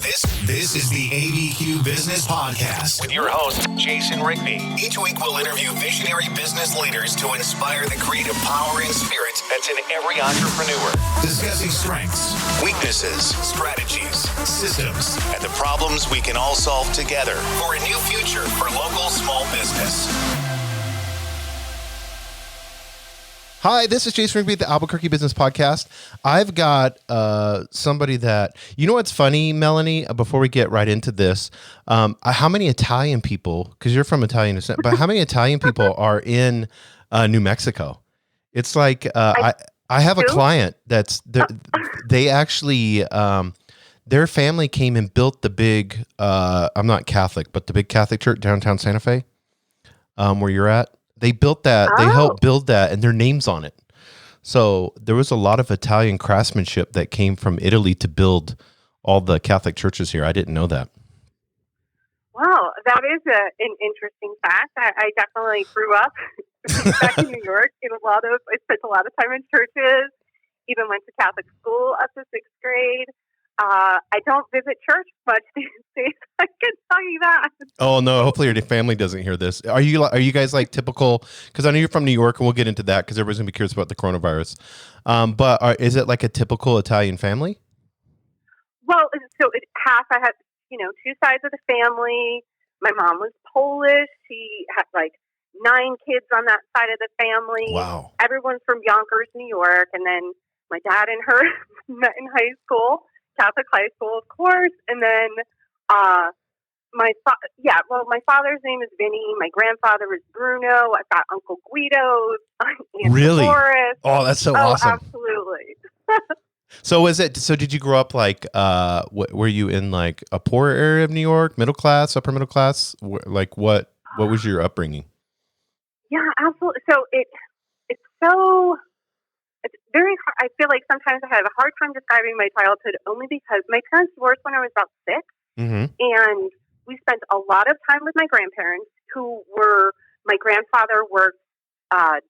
This is the ABQ Business Podcast with your host, Jason Rigby. Each week we'll interview visionary business leaders to inspire the creative power and spirit that's in every entrepreneur. Discussing strengths, weaknesses, strategies, systems, and the problems we can all solve together for a new future for local small business. Hi, this is Jason Rigby at the Albuquerque Business Podcast. I've got somebody that, you know what's funny, Melanie, before we get right into this, how many Italian people, because you're from Italian descent, but how many Italian people are in New Mexico? It's like, I have a client that's, they actually, their family came and built the big, I'm not Catholic, but the big Catholic church downtown Santa Fe, where you're at. They built that. They helped build that, and their name's on it. So there was a lot of Italian craftsmanship that came from Italy to build all the Catholic churches here. I didn't know that. Wow, that is an interesting fact. I definitely grew up back in New York. I spent a lot of time in churches. Even went to Catholic school up to 6th grade. I don't visit church much these days. I can tell you that. Oh no! Hopefully your family doesn't hear this. Are you guys like typical? Because I know you're from New York, and we'll get into that because everybody's gonna be curious about the coronavirus. But is it like a typical Italian family? Well, so half. I had two sides of the family. My mom was Polish. She had like 9 kids on that side of the family. Wow! Everyone's from Yonkers, New York, and then my dad and her met in high school. Catholic high school, of course, and then my father's name is Vinny. My grandfather is Bruno. I've got Uncle Guido. Really? Boris. Oh, that's so awesome! Absolutely. So did you grow up like? Were you in like a poor area of New York, middle class, upper middle class? Like what was your upbringing? Yeah, absolutely. So it's so. It's very hard. I feel like sometimes I have a hard time describing my childhood only because my parents divorced when I was about 6. Mm-hmm. And we spent a lot of time with my grandparents my grandfather worked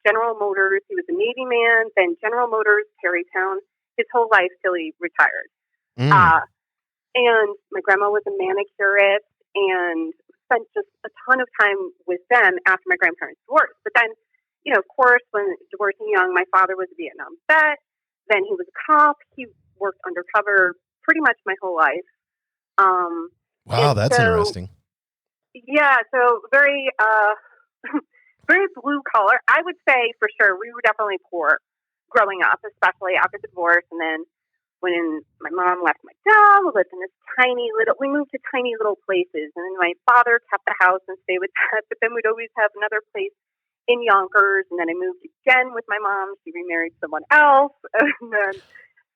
General Motors. He was a Navy man, then General Motors, Terrytown, his whole life till he retired. And my grandma was a manicurist and spent just a ton of time with them after my grandparents divorced. But then of course, when divorcing young, my father was a Vietnam vet. Then he was a cop. He worked undercover pretty much my whole life. Wow, that's interesting. Yeah, so very, very blue collar. I would say for sure we were definitely poor growing up, especially after the divorce. And then when my mom left my dad, we lived in we moved to tiny little places. And then my father kept the house and stayed with that. But then we'd always have another place in Yonkers, and then I moved again with my mom. She remarried someone else, and then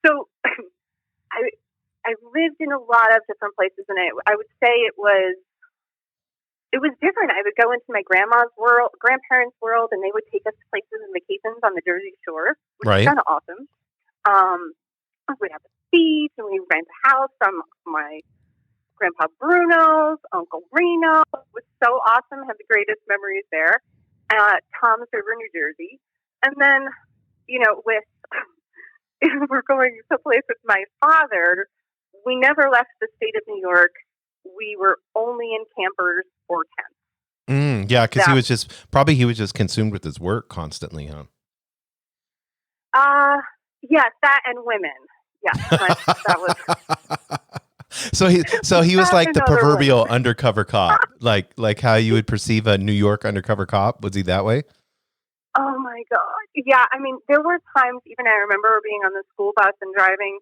so I lived in a lot of different places, and I would say it was different. I would go into my grandparents' world, and they would take us to places and vacations on the Jersey Shore, which was kind of awesome. We'd have a beach, and we rent a house from my grandpa Bruno's Uncle Reno. It was so awesome. Had the greatest memories there. Toms River, New Jersey. And then, we're going someplace with my father. We never left the state of New York. We were only in campers or tents. Yeah, because he was just consumed with his work constantly, huh? Yes, that and women. Yeah, that was... So he was like the proverbial undercover cop, like how you would perceive a New York undercover cop. Was he that way? Oh my God. Yeah. I mean, there were times even I remember being on the school bus and driving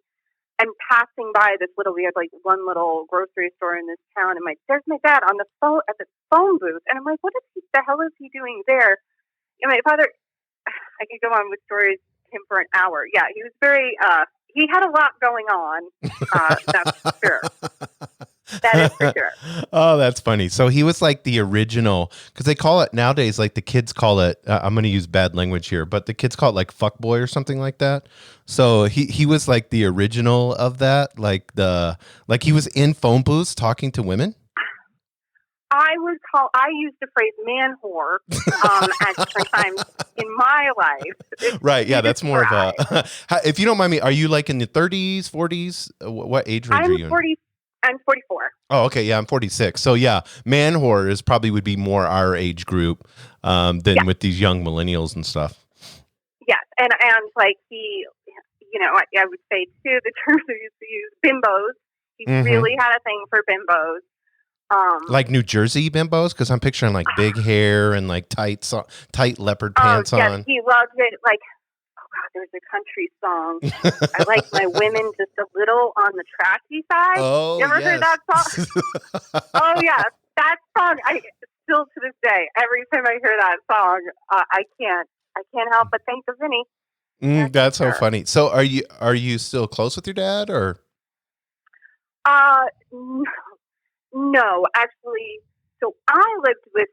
and passing by we had like one little grocery store in this town, and there's my dad on the phone at the phone booth. And I'm like, the hell is he doing there? And my father, I could go on with stories him for an hour. Yeah. He was very, he had a lot going on. That's for sure. That is for sure. Oh, that's funny. So he was like the original, because they call it nowadays, like the kids call it, I'm going to use bad language here, but the kids call it like fuckboy or something like that. So he was like the original of that, like he was in phone booths talking to women. I used the phrase man whore at different times in my life. Right. Yeah. That's more of a, if you don't mind me, are you like in the 30s, 40s? What age range are you in? I'm 44. Oh, okay. Yeah, I'm 46. So yeah, man whore would be more our age group than with these young millennials and stuff. Yes, and like he, I would say too, the terms we used to use, bimbos. He really had a thing for bimbos. Like New Jersey bimbos, because I'm picturing like big hair and like tight leopard pants on. He loved it. Like, oh God, there's a country song. I like my women just a little on the trashy side. Oh, you ever heard that song? Oh yeah, that song. I still to this day, every time I hear that song, I can't help but think of Vinny. That's so funny. So are you still close with your dad, or? No, actually. So I lived with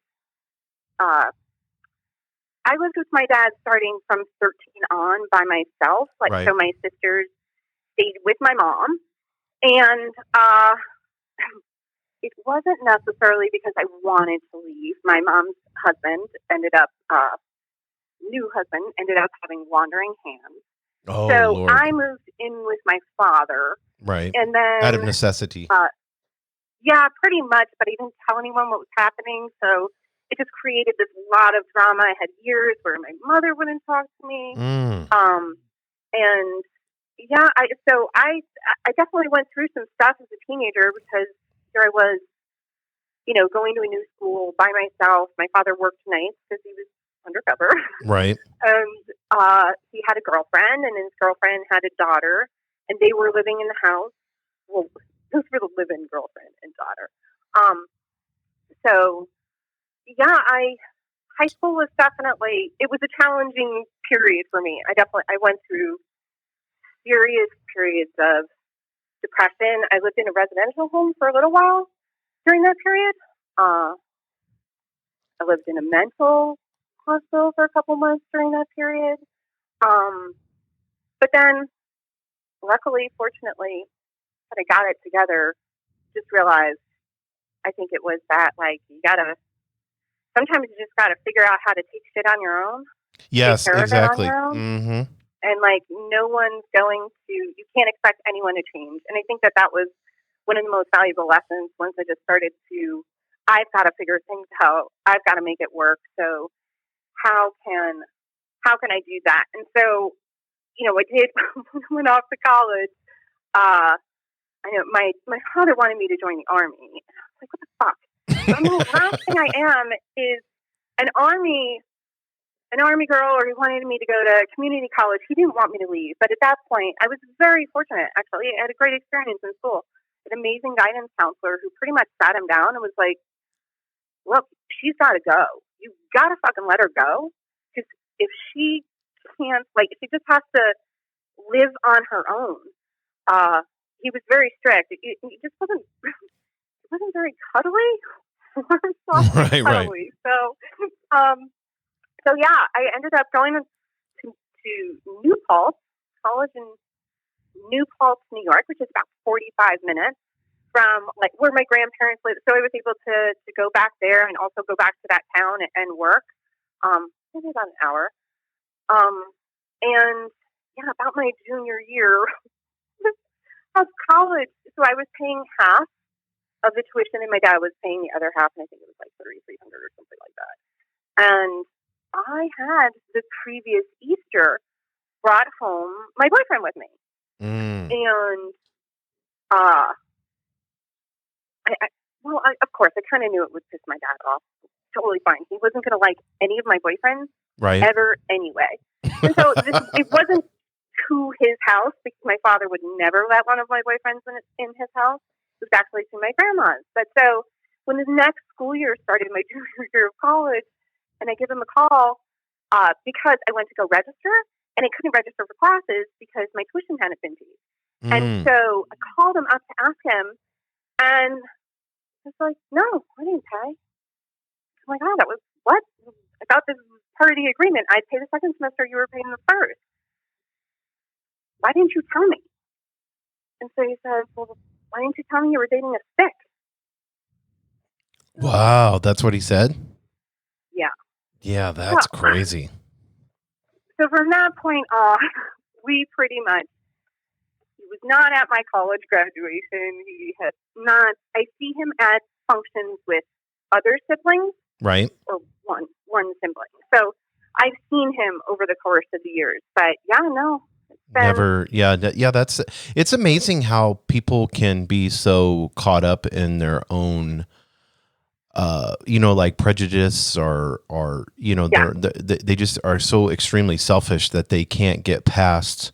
my dad starting from 13 on by myself. So my sisters stayed with my mom, and it wasn't necessarily because I wanted to leave. My mom's new husband ended up having wandering hands. Oh, so Lord. I moved in with my father. Right. And then out of necessity. Yeah, pretty much, but I didn't tell anyone what was happening, so it just created this lot of drama. I had years where my mother wouldn't talk to me. And yeah, I definitely went through some stuff as a teenager because here I was, going to a new school by myself. My father worked nights because he was undercover. Right. And he had a girlfriend, and his girlfriend had a daughter, and they were living in the house. Well, those were the live-in girlfriend and daughter. So yeah, high school was definitely, it was a challenging period for me. I went through serious periods of depression. I lived in a residential home for a little while during that period. I lived in a mental hospital for a couple months during that period. But then, luckily, fortunately, that I got it together, just realized, I think it was that, sometimes you just gotta figure out how to take shit on your own. Yes, exactly. And no one's going to, you can't expect anyone to change. And I think that was one of the most valuable lessons once I just started to, I've got to figure things out. I've got to make it work. So how can I do that? And so, I did, went off to college. I know my father wanted me to join the Army. I was like, what the fuck? The last thing I am is an Army girl, or he wanted me to go to community college. He didn't want me to leave. But at that point, I was very fortunate, actually. I had a great experience in school. An amazing guidance counselor who pretty much sat him down and was like, look, she's got to go. You got to fucking let her go. Because if she can't, if she just has to live on her own, he was very strict. It just wasn't very cuddly. Right. So yeah, I ended up going to New Paltz College in New Paltz, New York, which is about 45 minutes from where my grandparents lived. So I was able to go back there and also go back to that town and work. Maybe about an hour. And yeah, about my junior year of college. So I was paying half of the tuition, and my dad was paying the other half, and I think it was like $3,300 or something like that. And I had the previous Easter brought home my boyfriend with me, and of course, I kind of knew it would piss my dad off. Totally fine. He wasn't going to like any of my boyfriends ever anyway. And so it wasn't to his house, because my father would never let one of my boyfriends in his house. It was actually to my grandma's. But so when the next school year started, my junior year of college, and I give him a call because I went to go register, and I couldn't register for classes because my tuition hadn't been paid. And so I called him up to ask him, and I was like, no, I didn't pay. Oh my God, that was what? I thought this was part of the agreement. I'd pay the second semester, you were paying the first. Why didn't you tell me? And so he says, well, why didn't you tell me you were dating a stick? Wow, that's what he said? Yeah. Yeah, that's crazy. So from that point on, we pretty much, he was not at my college graduation. He has not. I see him at functions with other siblings, Right. or one sibling. So I've seen him over the course of the years. But yeah, no, Never. Yeah. It's amazing how people can be so caught up in their own, like prejudice or Yeah. they just are so extremely selfish that they can't get past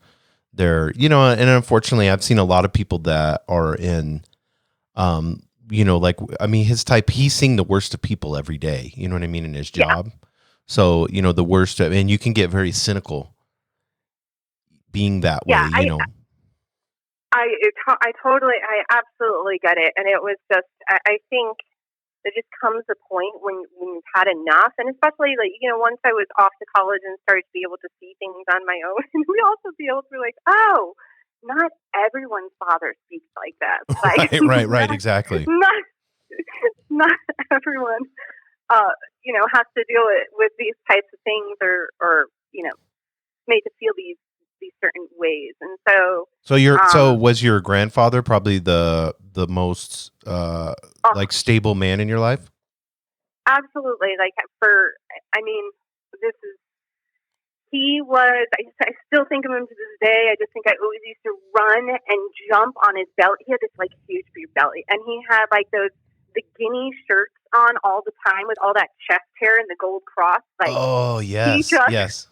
their, and unfortunately I've seen a lot of people that are in, his type, he's seeing the worst of people every day, you know what I mean, in his job. So, the worst of, and you can get very cynical being that way, I absolutely get it. And it was just, I think there just comes a point when you've had enough. And especially once I was off to college and started to be able to see things on my own, and we also be able to be like, oh, not everyone's father speaks like that. Like, right, exactly. Not everyone, has to deal with these types of things or made to feel these certain ways. And so so was your grandfather probably the most stable man in your life? Absolutely. He was, I still think of him to this day. I just think I always used to run and jump on his belly. He had this huge big belly, and he had the guinea shirts on all the time with all that chest hair and the gold cross. Oh yes, yes.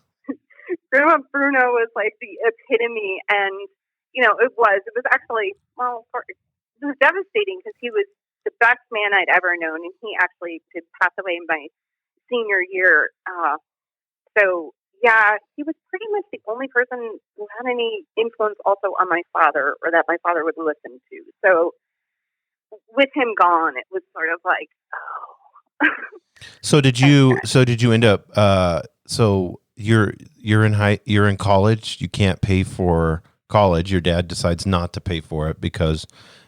Grandma Bruno was the epitome, and it was actually, it was devastating because he was the best man I'd ever known, and he actually did pass away in my senior year. So yeah, he was pretty much the only person who had any influence also on my father, or that my father would listen to. So with him gone, it was sort of oh. So did you end up? So you're in college. You can't pay for college. Your dad decides not to pay for it because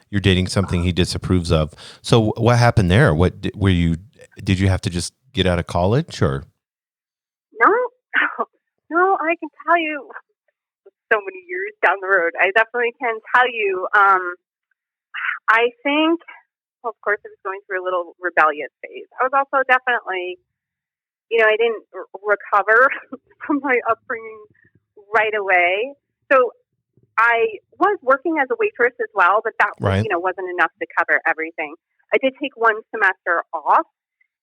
you're dating something he disapproves of. So what happened there? Did you have to just get out of college, or? No, I can tell you so many years down the road. I definitely can tell you. I think, of course, I was going through a little rebellious phase. I was also definitely, I didn't recover from my upbringing right away. So I was working as a waitress as well, but that wasn't enough to cover everything. I did take one semester off,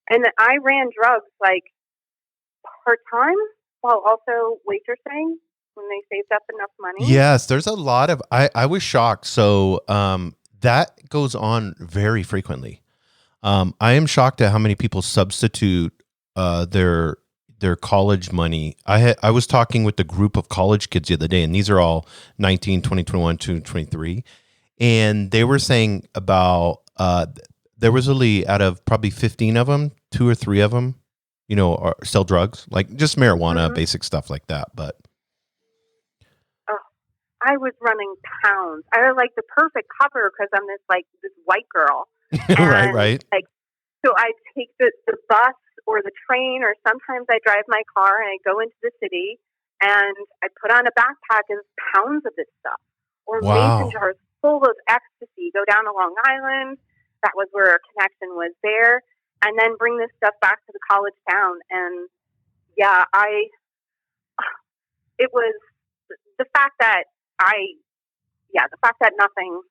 and then I ran drugs part-time while also waitressing when they saved up enough money. Yes, there's a lot of, I was shocked. So that goes on very frequently. I am shocked at how many people substitute their college money. I was talking with a group of college kids the other day, and these are all 19, 20, 21, 23. And they were saying about, there was only, out of probably 15 of them, 2 or 3 of them, sell drugs, like just marijuana, basic stuff like that. But I was running pounds. I was the perfect cover because I'm this white girl. And, right. So I take the bus or the train, or sometimes I drive my car and I go into the city and I put on a backpack and pounds of this stuff, or mason jars full of ecstasy, go down to Long Island. That was where our connection was there. And then bring this stuff back to the college town. And yeah, it was the fact that nothing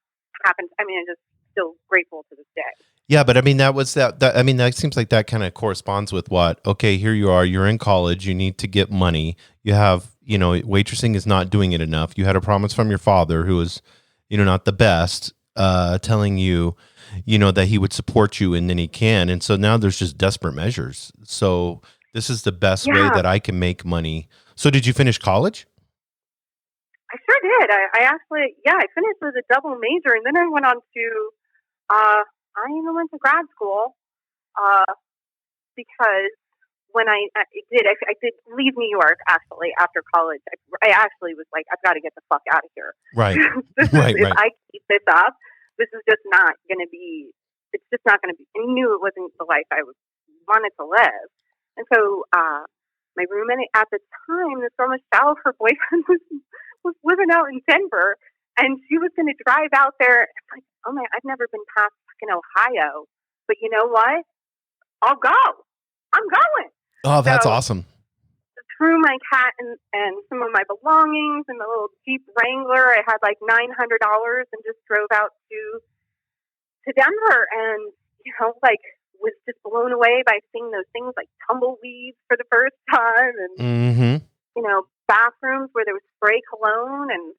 happened. I mean, I'm just still grateful to this day. Yeah, but I mean, that seems like that kind of corresponds with what, okay, here you are, you're in college, you need to get money. You have, waitressing is not doing it enough. You had a promise from your father, who was, not the best, telling you, that he would support you, and then he can. And so now there's just desperate measures. So this is the best way that I can make money. So did you finish college? I sure did. I actually, I finished with a double major, and then I went on to, I even went to grad school, because when I did leave New York actually after college. I actually was like, I've got to get the fuck out of here. Right. If I keep this up, this is just not going to be, it's just not going to be, I knew it wasn't the life I wanted to live. And so, my roommate at the time, this girl Michelle, her boyfriend was living out in Denver, And she was going to drive out there. I'm like, oh my, I've never been past fucking Ohio. But you know what? I'll go. I'm going. Oh, that's so, awesome. Threw my cat and some of my belongings in the little Jeep Wrangler. I had like $900 and just drove out to Denver, and like was just blown away by seeing those things like tumbleweeds for the first time, and bathrooms where there was spray cologne and.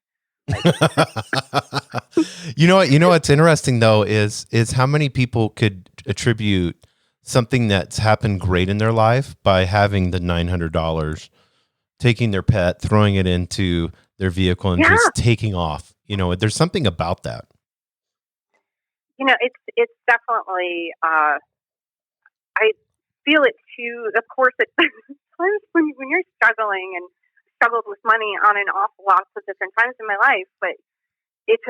You know what's interesting though is how many people could attribute something that's happened great in their life by having the $900, taking their pet, throwing it into their vehicle, and just taking off. There's something about that. It's definitely. I feel it too. Of course, it's times when you're struggling, and struggled with money on and off lots of different times in my life, but it's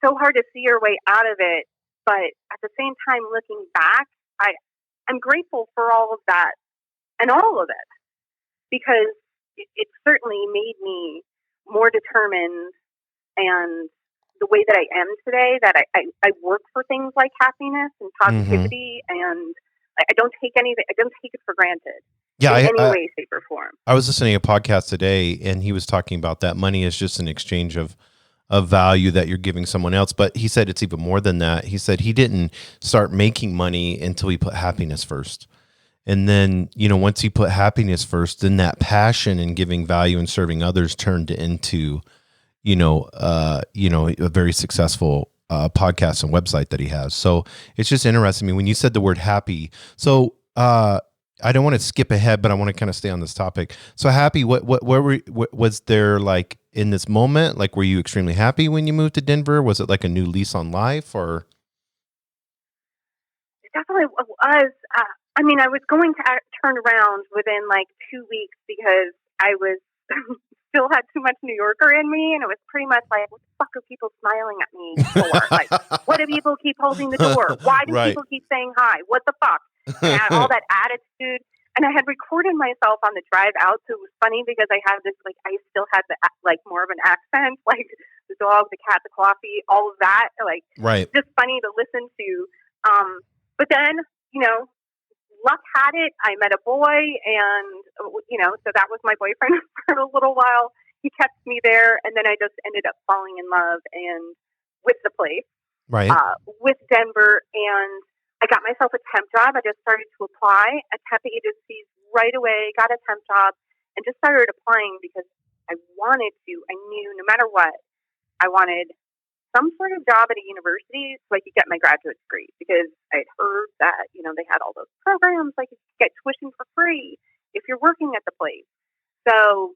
so hard to see your way out of it. But at the same time, looking back, I'm grateful for all of that and all of it, because it certainly made me more determined, and the way that I am today, that I work for things like happiness and positivity, and I don't take anything. I don't take it for granted. Yeah, in any way, shape, or form. I was listening to a podcast today, and he was talking about that money is just an exchange of value that you're giving someone else. But he said it's even more than that. He said he didn't start making money until he put happiness first. And then, once he put happiness first, then that passion and giving value and serving others turned into, a very successful podcast and website that he has. So it's just interesting. I mean, when you said the word happy, so I don't want to skip ahead, but I want to kind of stay on this topic. So happy, what was there like in this moment? Like, were you extremely happy when you moved to Denver? Was it like a new lease on life, or? It definitely was. I was going to turn around within like 2 weeks, because I was still had too much New Yorker in me, and it was pretty much like, what the fuck are people smiling at me for? Like, what do people keep holding the door? Why do people keep saying hi? What the fuck? And I had all that attitude, and I had recorded myself on the drive out, so it was funny because I had this, like, I still had the, like, more of an accent, like the dog, the cat, the coffee, all of that, like, just funny to listen to. But then, luck had it. I met a boy, and, so that was my boyfriend for a little while. He kept me there, and then I just ended up falling in love and with the place, with Denver, and I got myself a temp job. I just started to apply at temp agencies right away, got a temp job, and just started applying because I wanted to. I knew no matter what, I wanted some sort of job at a university so I could get my graduate degree, because I'd heard that, they had all those programs, like you could get tuition for free if you're working at the place. So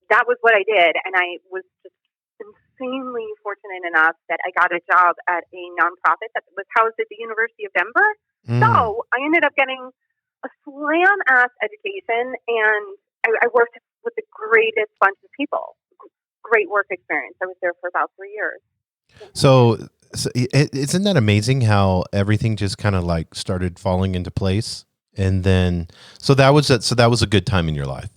that was what I did, and I was just insanely fortunate enough that I got a job at a nonprofit that was housed at the University of Denver. So I ended up getting a slam-ass education, and I worked with the greatest bunch of people. Great work experience. I was there for about 3 years. So isn't that amazing how everything just kind of like started falling into place? And then, so that was a good time in your life,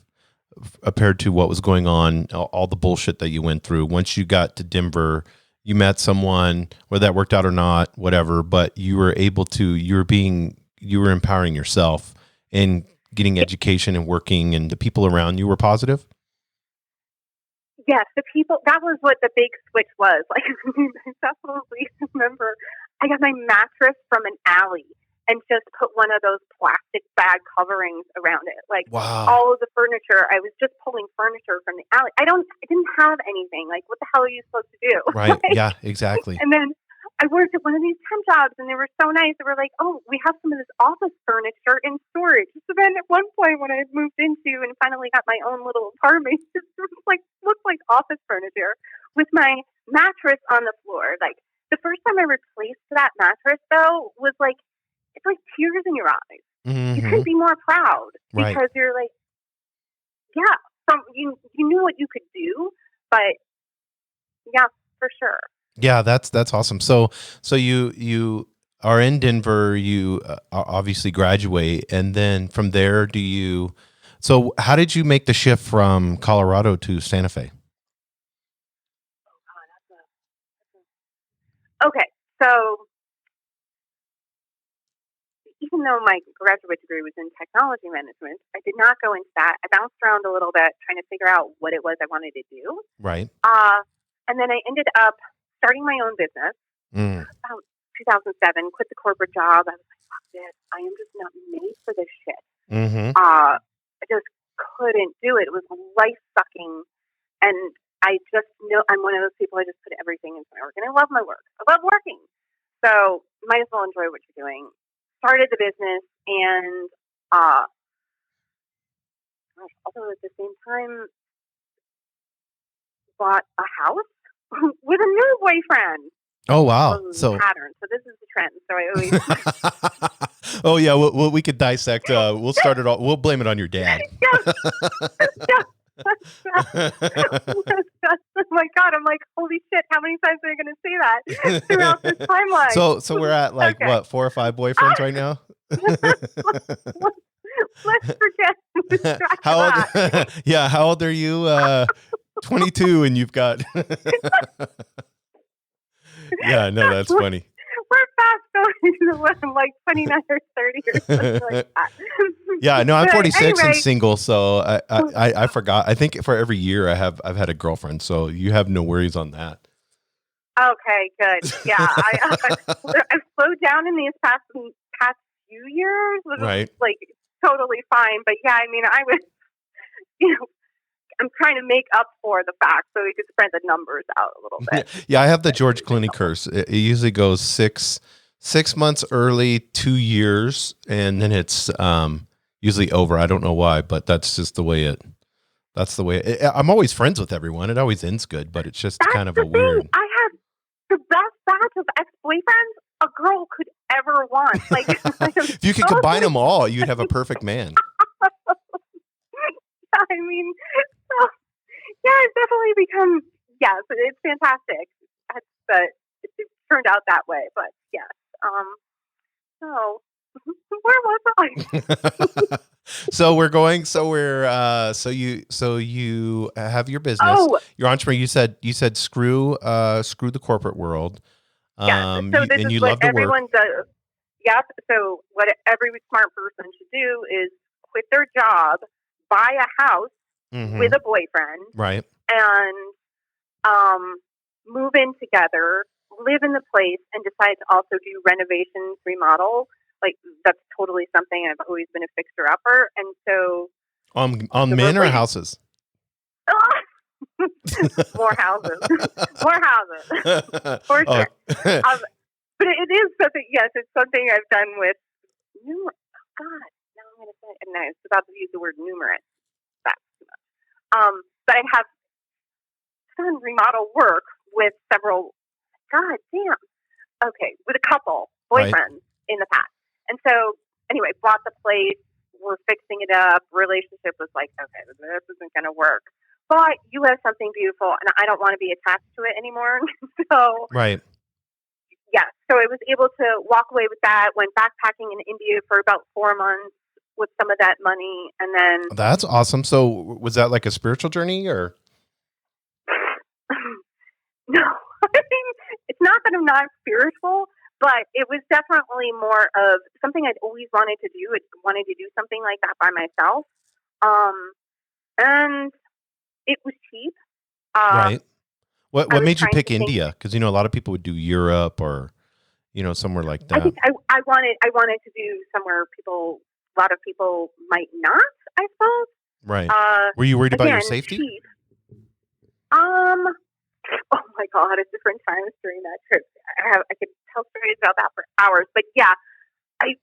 compared to what was going on, all the bullshit that you went through. Once you got to Denver, you met someone, whether that worked out or not, whatever, but you were able to, you were empowering yourself and getting education and working, and the people around you were positive. Yes, the people, that was what the big switch was. Like, I definitely remember I got my mattress from an alley and just put one of those plastic bag coverings around it. Like, all of the furniture, I was just pulling furniture from the alley. I didn't have anything. Like, what the hell are you supposed to do? Right. Like, yeah, exactly. And then I worked at one of these temp jobs, and they were so nice. They were like, oh, we have some of this office furniture in storage. So then at one point when I moved into and finally got my own little apartment, it looked like office furniture with my mattress on the floor. Like, the first time I replaced that mattress, though, was like, it's like tears in your eyes. Mm-hmm. You couldn't be more proud, because you're like, you knew what you could do, but yeah, for sure. Yeah, that's awesome. So you are in Denver, you obviously graduate, and then from there, how did you make the shift from Colorado to Santa Fe? Oh God, So even though my graduate degree was in technology management, I did not go into that. I bounced around a little bit trying to figure out what it was I wanted to do. Right. And then I ended up starting my own business about 2007, quit the corporate job. I was like, fuck this. I am just not made for this shit. Mm-hmm. I just couldn't do it. It was life-sucking. And I just know I'm one of those people, I just put everything into my work. And I love my work. I love working. So might as well enjoy what you're doing. Started the business and also at the same time bought a house with a new boyfriend. Oh wow! So pattern. So this is the trend. So I always. Oh yeah, we could dissect. We'll start it all. We'll blame it on your dad. Yes. Oh my God! I'm like, holy shit! How many times are you going to say that throughout this timeline? So we're at like what, 4 or 5 boyfriends right now? Let's forget. How old? Yeah, how old are you? 22, and you've got. Yeah, no, that's funny. We're fast going to what, like 29 or 30 or something like that. Yeah, no, I'm 46 anyway. and single, so I forgot. I think for every year I've had a girlfriend, so you have no worries on that. Okay, good. Yeah, I've slowed down in these past few years, which right? Is like totally fine. But yeah, I mean, I was, I'm trying to make up for the fact so we could spread the numbers out a little bit. Yeah, I have the George Clooney curse. It usually goes 6 months early, 2 years, and then it's usually over. I don't know why, but that's just the way it. That's the way. I'm always friends with everyone. It always ends good, but it's just kind of a weird. I had the best batch of ex-boyfriends a girl could ever want. Like, if you could combine them all, you'd have a perfect man. I mean, so, yeah, it's definitely become, yes, it's fantastic. But it turned out that way. But yes, so where was I? So you have your business. Oh, your entrepreneur. You said screw the corporate world. Yeah. So this and is you what love to everyone work. does. Yep. So what every smart person should do is quit their job, buy a house with a boyfriend, right, and move in together, live in the place, and decide to also do renovations, remodel. Like, that's totally something I've always been a fixer-upper. And so... On men or houses? More houses. More houses. For sure. But it is something, yes, it's something I've done with numerous... God, now I'm going to say... And I was about to use the word numerous. That's too much. But I have done remodel work with several... God damn. Okay, with a couple boyfriends in the past. And so, anyway, bought the place, we're fixing it up, relationship was like, okay, this isn't going to work. But you have something beautiful, and I don't want to be attached to it anymore. So, right. Yeah, so I was able to walk away with that, went backpacking in India for about 4 months with some of that money, and then... That's awesome. So, was that like a spiritual journey, or...? No. I mean, it's not that I'm not spiritual, but it was definitely more of something I'd always wanted to do. I wanted to do something like that by myself. And it was cheap. Right. What made you pick India? Because, a lot of people would do Europe or, somewhere like that. I think I wanted to do somewhere a lot of people might not, I suppose. Right. Were you worried about your safety? Cheap. Oh my God, at different times during that trip. I could tell stories about that for hours. But yeah, I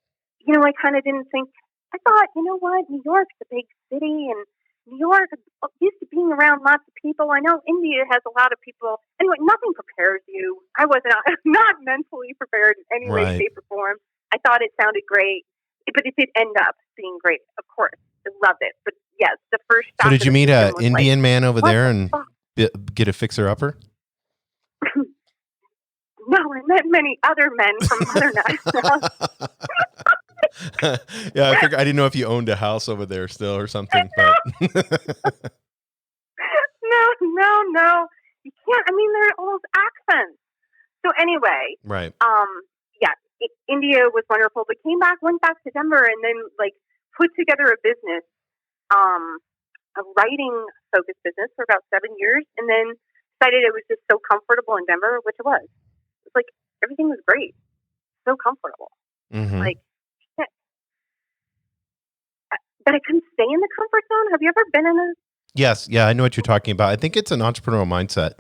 kind of didn't think, I thought, you know what, New York's a big city, and New York is used to being around lots of people. I know India has a lot of people. Anyway, nothing prepares you. I was not mentally prepared in any way, shape, or form. I thought it sounded great, but it did end up being great, of course. I loved it. But yes, the first stop. So did you meet an Indian man over there and get a fixer-upper? No, I met many other men from other nationalities. Yeah, I didn't know if you owned a house over there still or something. But No. You can't. I mean, there are all those accents. So anyway, Right. Yeah, India was wonderful, but went back to Denver, and then like put together a business, a writing focused business for about 7 years, and then decided it was just so comfortable in Denver, which it was. It's like everything was great, so comfortable. Mm-hmm. Like, shit. But I couldn't stay in the comfort zone. Have you ever been in a? Yes. Yeah. I know what you're talking about. I think it's an entrepreneurial mindset.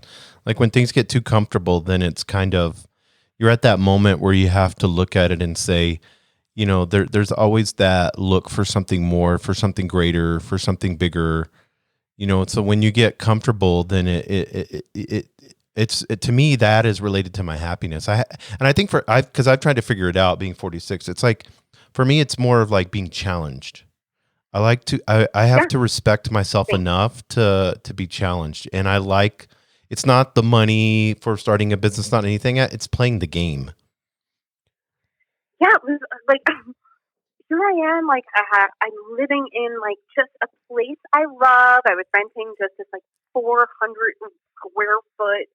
Like when things get too comfortable, then it's kind of, you're at that moment where you have to look at it and say, there's always that look for something more, for something greater, for something bigger, so when you get comfortable, then it's to me, that is related to my happiness. I think because I've tried to figure it out being 46, it's like, for me, it's more of like being challenged. I like to, I have to respect myself enough to be challenged. And it's not the money for starting a business, not anything. It's playing the game. Yeah, it was like, here I am, like, I'm living in, like, just a place I love. I was renting just this, like, 400 square foot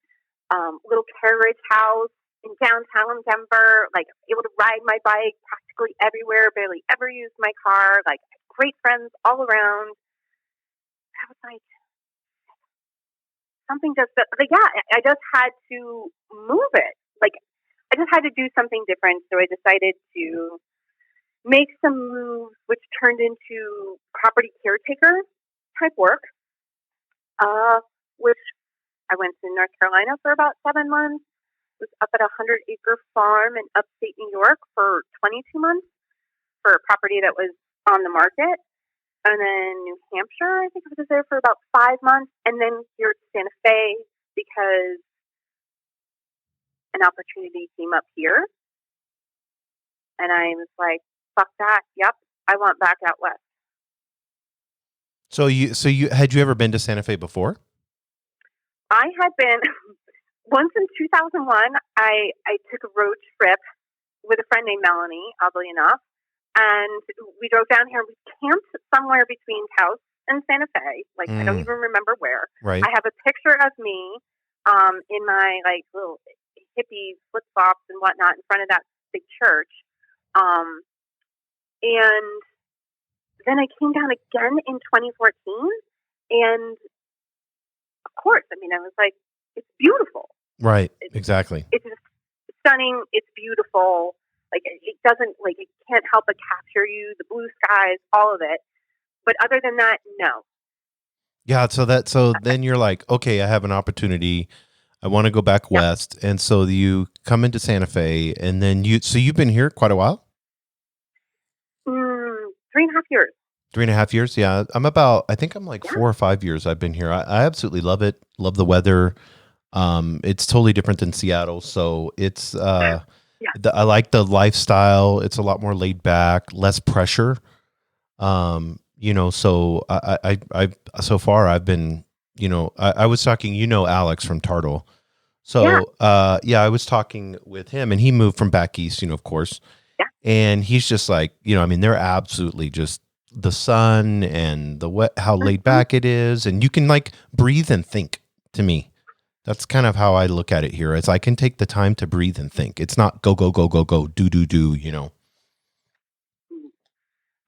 little carriage house in downtown Denver, like, able to ride my bike practically everywhere, barely ever used my car, like, great friends all around. I was like, something just, like, yeah, I just had to move it. Like, I just had to do something different, so I decided to make some moves, which turned into property caretaker type work, which I went to North Carolina for about 7 months, was up at a 100-acre farm in upstate New York for 22 months for a property that was on the market. And then New Hampshire, I think I was there for about 5 months, and then here to Santa Fe because an opportunity came up here. And I was like, fuck that. Yep. I want back out west. So had you ever been to Santa Fe before? I had been once in 2001. I took a road trip with a friend named Melanie, oddly enough, and we drove down here. We camped somewhere between Taos and Santa Fe. Like, I don't even remember where. Right. I have a picture of me in my like little hippie flip flops and whatnot in front of that big church. And then I came down again in 2014, and of course, I mean, I was like, it's beautiful. Right. Exactly. It's just stunning. It's beautiful. Like, it doesn't, like, it can't help but capture you, the blue skies, all of it. But other than that, no. Yeah. So then you're like, okay, I have an opportunity. I want to go back west. And so you come into Santa Fe, and then you've been here quite a while? 3.5 years. 3.5 years. Yeah. I think I'm like 4 or 5 years I've been here. I absolutely love it. Love the weather. It's totally different than Seattle. So it's, I like the lifestyle. It's a lot more laid back, less pressure. So I so far I've been, I was talking, Alex from Tartle. So, I was talking with him, and he moved from back east, of course. Yeah. And he's just like, they're absolutely just the sun and how laid back it is. And you can like breathe and think. To me, that's kind of how I look at it here. Is I can take the time to breathe and think. It's not go, go, go, go, go, do, do, do,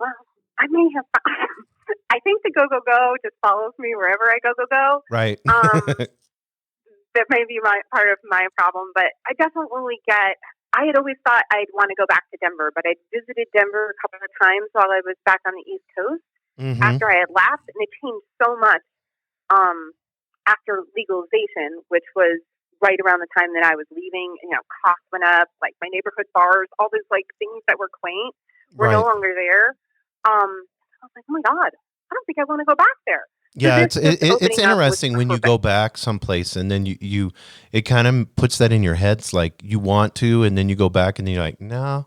Well, I may have, I think the go, go, go just follows me wherever I go, go, go. Right. That may be part of my problem, but I definitely I had always thought I'd want to go back to Denver, but I visited Denver a couple of times while I was back on the East Coast after I had left, and it changed so much after legalization, which was right around the time that I was leaving. Costs went up, like my neighborhood bars, all those like things that were quaint were no longer there. I was like, oh my God, I don't think I want to go back there. Yeah, it's interesting when you go back someplace, and then it kind of puts that in your head. It's like you want to, and then you go back, and then you're like, no,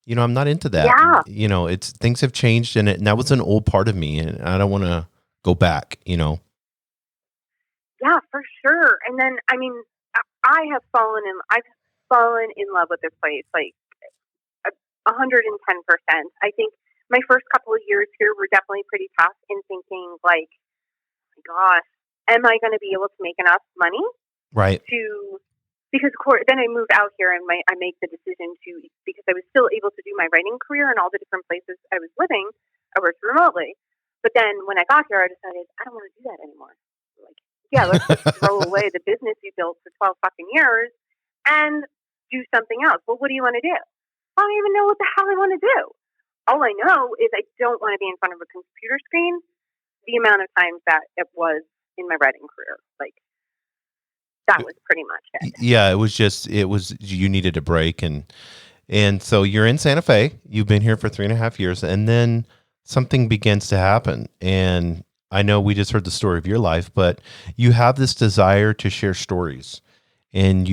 I'm not into that. Yeah. It's things have changed, and that was an old part of me, and I don't want to go back. Yeah, for sure. And then, I mean, I've fallen in love with this place, like 110%. I think my first couple of years here were definitely pretty tough in thinking like, gosh, am I going to be able to make enough money right to because of course, then I moved out here and I make the decision to, because I was still able to do my writing career in all the different places I was living. I worked remotely. But then when I got here, I decided I don't want to do that anymore. Like, yeah, let's just throw away the business you built for 12 fucking years and do something else. Well, what do you want to do? I don't even know what the hell I want to do. All I know is I don't want to be in front of a computer screen the amount of times that it was in my writing career. Like, that was pretty much it. Yeah, you needed a break. And so you're in Santa Fe. You've been here for 3.5 years. And then something begins to happen. And I know we just heard the story of your life, but you have this desire to share stories. And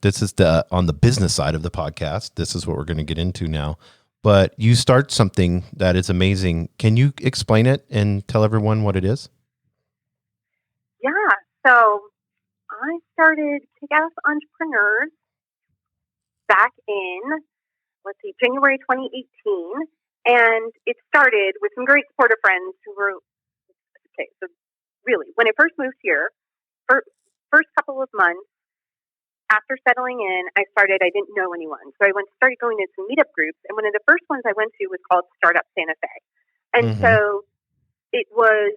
this is on the business side of the podcast. This is what we're going to get into now. But you start something that is amazing. Can you explain it and tell everyone what it is? Yeah. So I started Kick-Ass Entrepreneurs back in, January 2018. And it started with some great supportive friends who were, okay, so really, when I first moved here, first couple of months after settling in, I didn't know anyone. So I started going to some meetup groups. And one of the first ones I went to was called Startup Santa Fe. And so it was,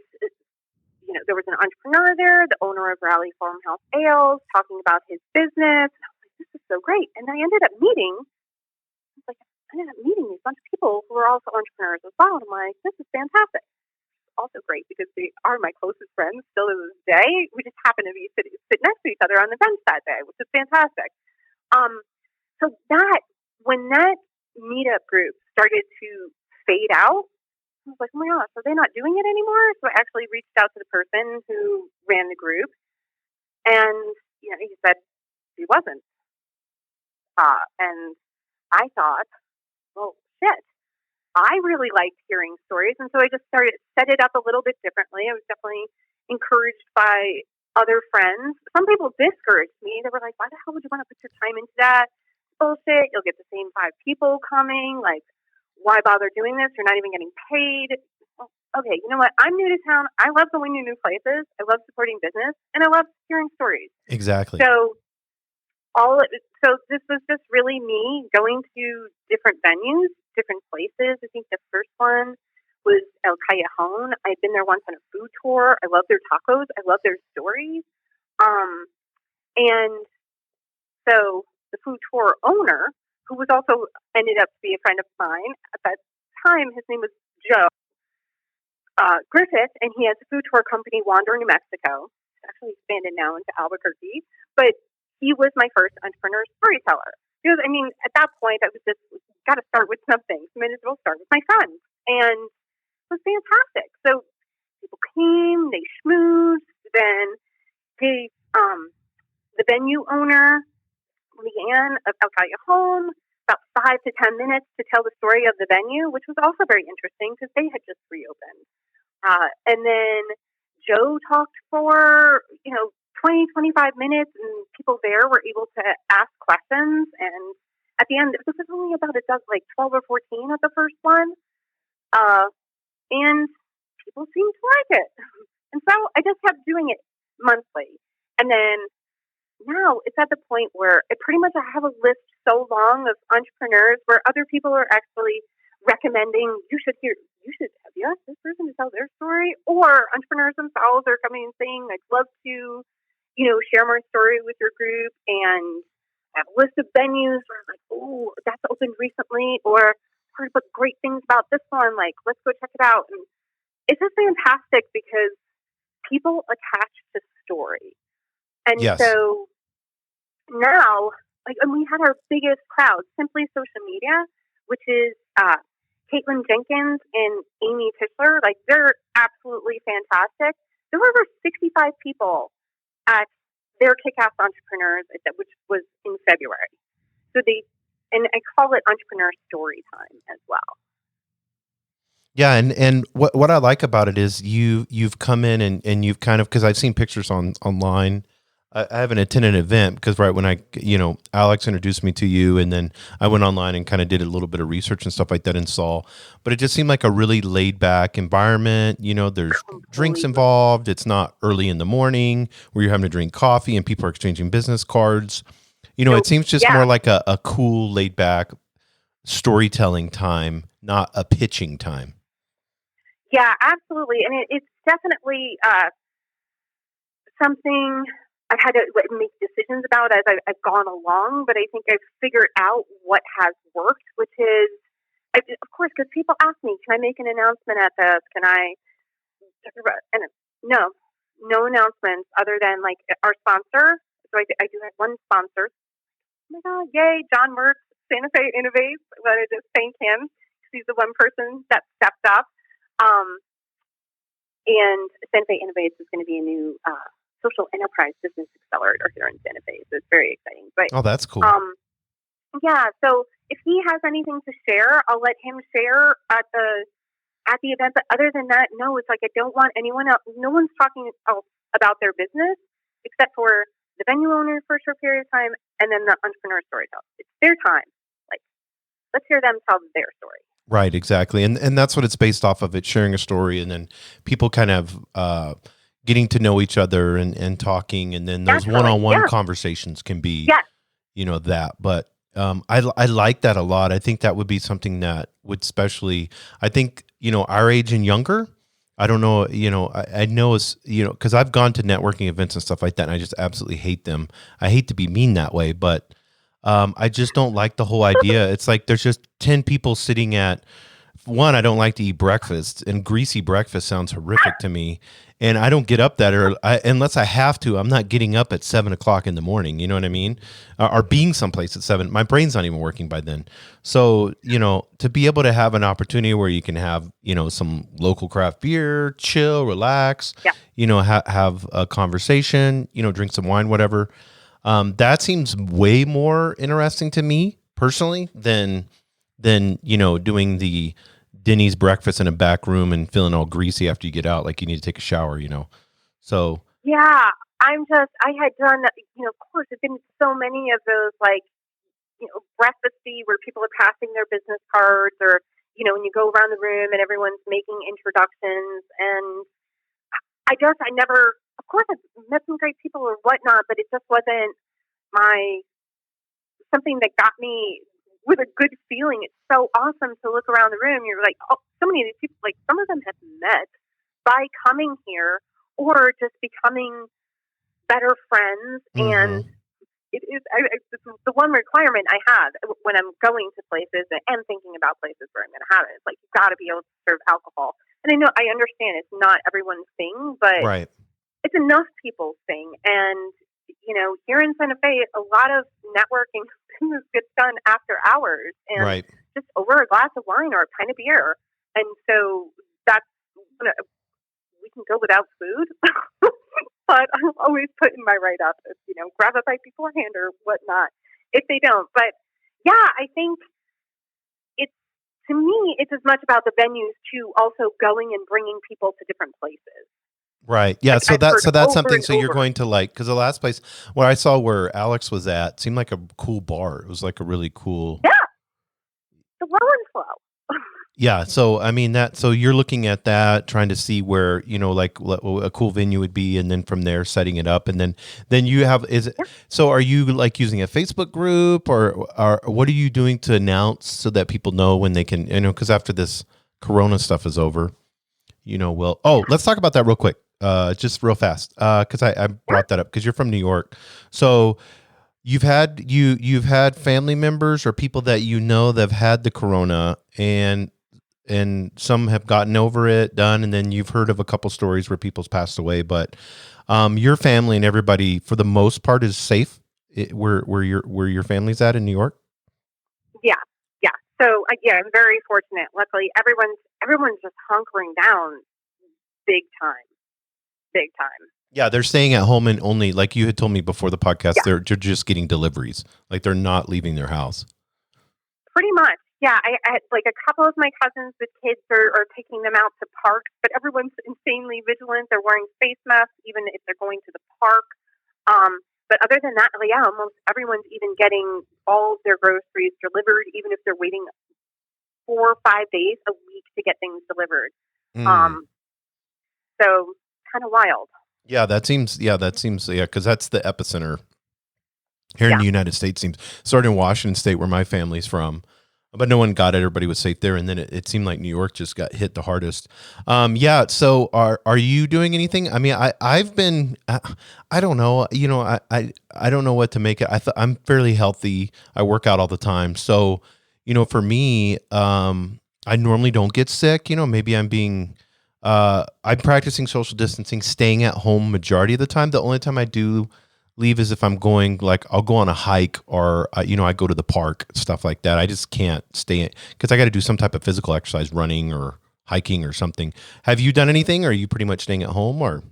there was an entrepreneur there, the owner of Raleigh Farmhouse Ales, talking about his business. And I was like, this is so great. And I ended up meeting these bunch of people who are also entrepreneurs as well. And I'm like, this is fantastic. Also great because they are my closest friends still to this day. We just happen to be sit next to each other on the bench that day, which is fantastic. So when that meetup group started to fade out, I was like, oh my gosh, are they not doing it anymore? So I actually reached out to the person who ran the group, and he said he wasn't. And I thought, well, shit. I really liked hearing stories, and so I just set it up a little bit differently. I was definitely encouraged by other friends. Some people discouraged me. They were like, why the hell would you want to put your time into that? Bullshit. You'll get the same 5 people coming. Like, why bother doing this? You're not even getting paid. Well, okay, you know what? I'm new to town. I love going to new places. I love supporting business, and I love hearing stories. Exactly. So this was just really me going to different venues, different places. I think the first one was El Callejon. I'd been there once on a food tour. I love their tacos. I love their stories. And so the food tour owner, who was also ended up to be a friend of mine at that time, his name was Joe Griffith, and he has a food tour company, Wander, New Mexico. It's actually expanded now into Albuquerque, but he was my first entrepreneur storyteller. Because, at that point, I was just, got to start with something. So might as well start with my friends. And it was fantastic. So people came, they schmoozed, then gave the venue owner, Leanne of El Callejon, about 5 to 10 minutes to tell the story of the venue, which was also very interesting because they had just reopened. And then Joe talked for, 20, 25 minutes, and people there were able to ask questions. And at the end, this was only about 12 or 14 at the first one. And people seemed to like it. And so I just kept doing it monthly. And then now it's at the point where I have a list so long of entrepreneurs where other people are actually recommending, have you asked this person to tell their story? Or entrepreneurs themselves are coming and saying, I'd love to share my story with your group, and I have a list of venues where I'm like, oh, that's opened recently, or heard about great things about this one, like, let's go check it out. And it's just fantastic because people attach to story. And Yes. So now, and we had our biggest crowd, Simply Social Media, which is Caitlin Jenkins and Amy Tischler. They're absolutely fantastic. There were over 65 people at their Kick-Ass Entrepreneurs, which was in February. So and I call it Entrepreneur Story Time as well. Yeah, and what I like about it is you've come in and you've kind of, because I've seen pictures online I haven't attended an event because right when Alex introduced me to you, and then I went online and kind of did a little bit of research and stuff like that and saw, but it just seemed like a really laid back environment. There's drinks Completely. involved. It's not early in the morning where you're having to drink coffee and people are exchanging business cards. So, It seems just yeah, more like a cool laid back storytelling time, not a pitching time. yeah, absolutely. And it's definitely something I've had to make decisions about as I've gone along, but I think I've figured out what has worked, which is, of course, because people ask me, can I make an announcement at this? Can I? And no, no announcements other than like our sponsor. So I do have one sponsor. Oh my God, yay, John Mertz, Santa Fe Innovates. I want to just thank him because he's the one person that stepped up. And Santa Fe Innovates is going to be a new social enterprise business accelerator here in Santa Fe. So it's very exciting. But Oh, that's cool. yeah, so if he has anything to share, I'll let him share at the event. But other than that, no, it's like I don't want anyone else. No one's talking else about their business except for the venue owner for a short period of time, and then the entrepreneur storyteller. It's their time. Like, let's hear them tell their story. Right, exactly. And that's what it's based off of. It's sharing a story and then people kind of getting to know each other and talking, and then those Naturally, one-on-one yeah. conversations can be, Yes. that. But I like that a lot. I think that would be something that would especially, I think, our age and younger, I don't know, I know it's, because I've gone to networking events and stuff like that, and I just absolutely hate them. I hate to be mean that way, but I just don't like the whole idea. It's like there's just 10 people sitting at one. I don't like to eat breakfast, and greasy breakfast sounds horrific to me. And I don't get up that early unless I have to. I'm not getting up at 7:00 in the morning. You know what I mean? Or being someplace at 7. My brain's not even working by then. So, to be able to have an opportunity where you can have, some local craft beer, chill, relax, Yeah. have a conversation, drink some wine, whatever. That seems way more interesting to me personally than doing the Denny's breakfast in a back room and feeling all greasy after you get out, like you need to take a shower. So Yeah, I had done, of course, there's been so many of those, like, breakfasty where people are passing their business cards, or, when you go around the room and everyone's making introductions. And I never, of course, I've met some great people or whatnot, but it just wasn't something that got me with a good feeling. It's so awesome to look around the room. You're like, oh, so many of these people, like some of them have met by coming here or just becoming better friends. And it is it's the one requirement I have when I'm going to places and thinking about places where I'm going to have it. It's like, you've got to be able to serve alcohol. And I understand it's not everyone's thing, but right. it's enough people's thing. And here in Santa Fe, a lot of networking business gets done after hours and Right. just over a glass of wine or a pint of beer. And so we can go without food, but I'm always putting my write up, grab a bite beforehand or whatnot if they don't. But yeah, I think to me, it's as much about the venues too, also going and bringing people to different places. Right. Yeah. Like, So I've heard that's over something. and So you're over. going to like, because the last place where I saw where Alex was at seemed like a cool bar. It was like a really cool. Yeah, the low and flow. Yeah. So I mean so you're looking at that, trying to see where like what a cool venue would be, and then from there setting it up, and then you have So are you like using a Facebook group, or what are you doing to announce so that people know when they can? Because after this Corona stuff is over, let's talk about that real quick. Just real fast, because I brought that up because you're from New York, so you've had family members or people that that have had the Corona, and some have gotten over it, done, and then you've heard of a couple stories where people's passed away, but your family and everybody, for the most part, is safe. Where your family's at in New York. Yeah. So I'm very fortunate. Luckily, everyone's just hunkering down, big time. Yeah, they're staying at home, and only, like you had told me before the podcast, Yeah. they're just getting deliveries. Like they're not leaving their house. Pretty much. Yeah, I had like a couple of my cousins with kids are taking them out to parks, but everyone's insanely vigilant. They're wearing face masks even if they're going to the park. But other than that, yeah, almost everyone's even getting all of their groceries delivered, even if they're waiting 4 or 5 days a week to get things delivered. So kind of wild. Yeah, that seems, because that's the epicenter here in the United States. Seems started in Washington State, where my family's from, but no one got it. Everybody was safe there, and then it seemed like New York just got hit the hardest. So are you doing anything? I mean, I've been, I don't know, I don't know what to make it. I'm fairly healthy. I work out all the time, so for me, I normally don't get sick. Maybe I'm practicing social distancing, staying at home majority of the time. The only time I do leave is if I'm going, like, I'll go on a hike, or I go to the park, stuff like that. I just can't stay because I got to do some type of physical exercise, running or hiking or something. Have you done anything, or are you pretty much staying at home? Or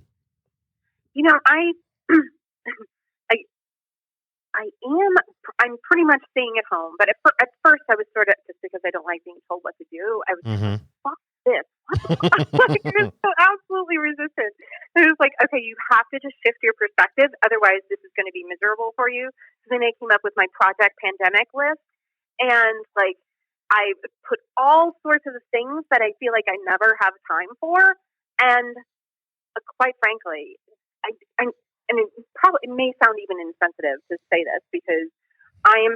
I'm pretty much staying at home, but at first I was sort of, just because I don't like being told what to do, I was like, fuck this. Like, I was so absolutely resistant. It was like, okay, you have to just shift your perspective, otherwise this is going to be miserable for you. So then I came up with my project pandemic list, and like, I put all sorts of things that I feel like I never have time for, and quite frankly, and it may sound even insensitive to say this, because I'm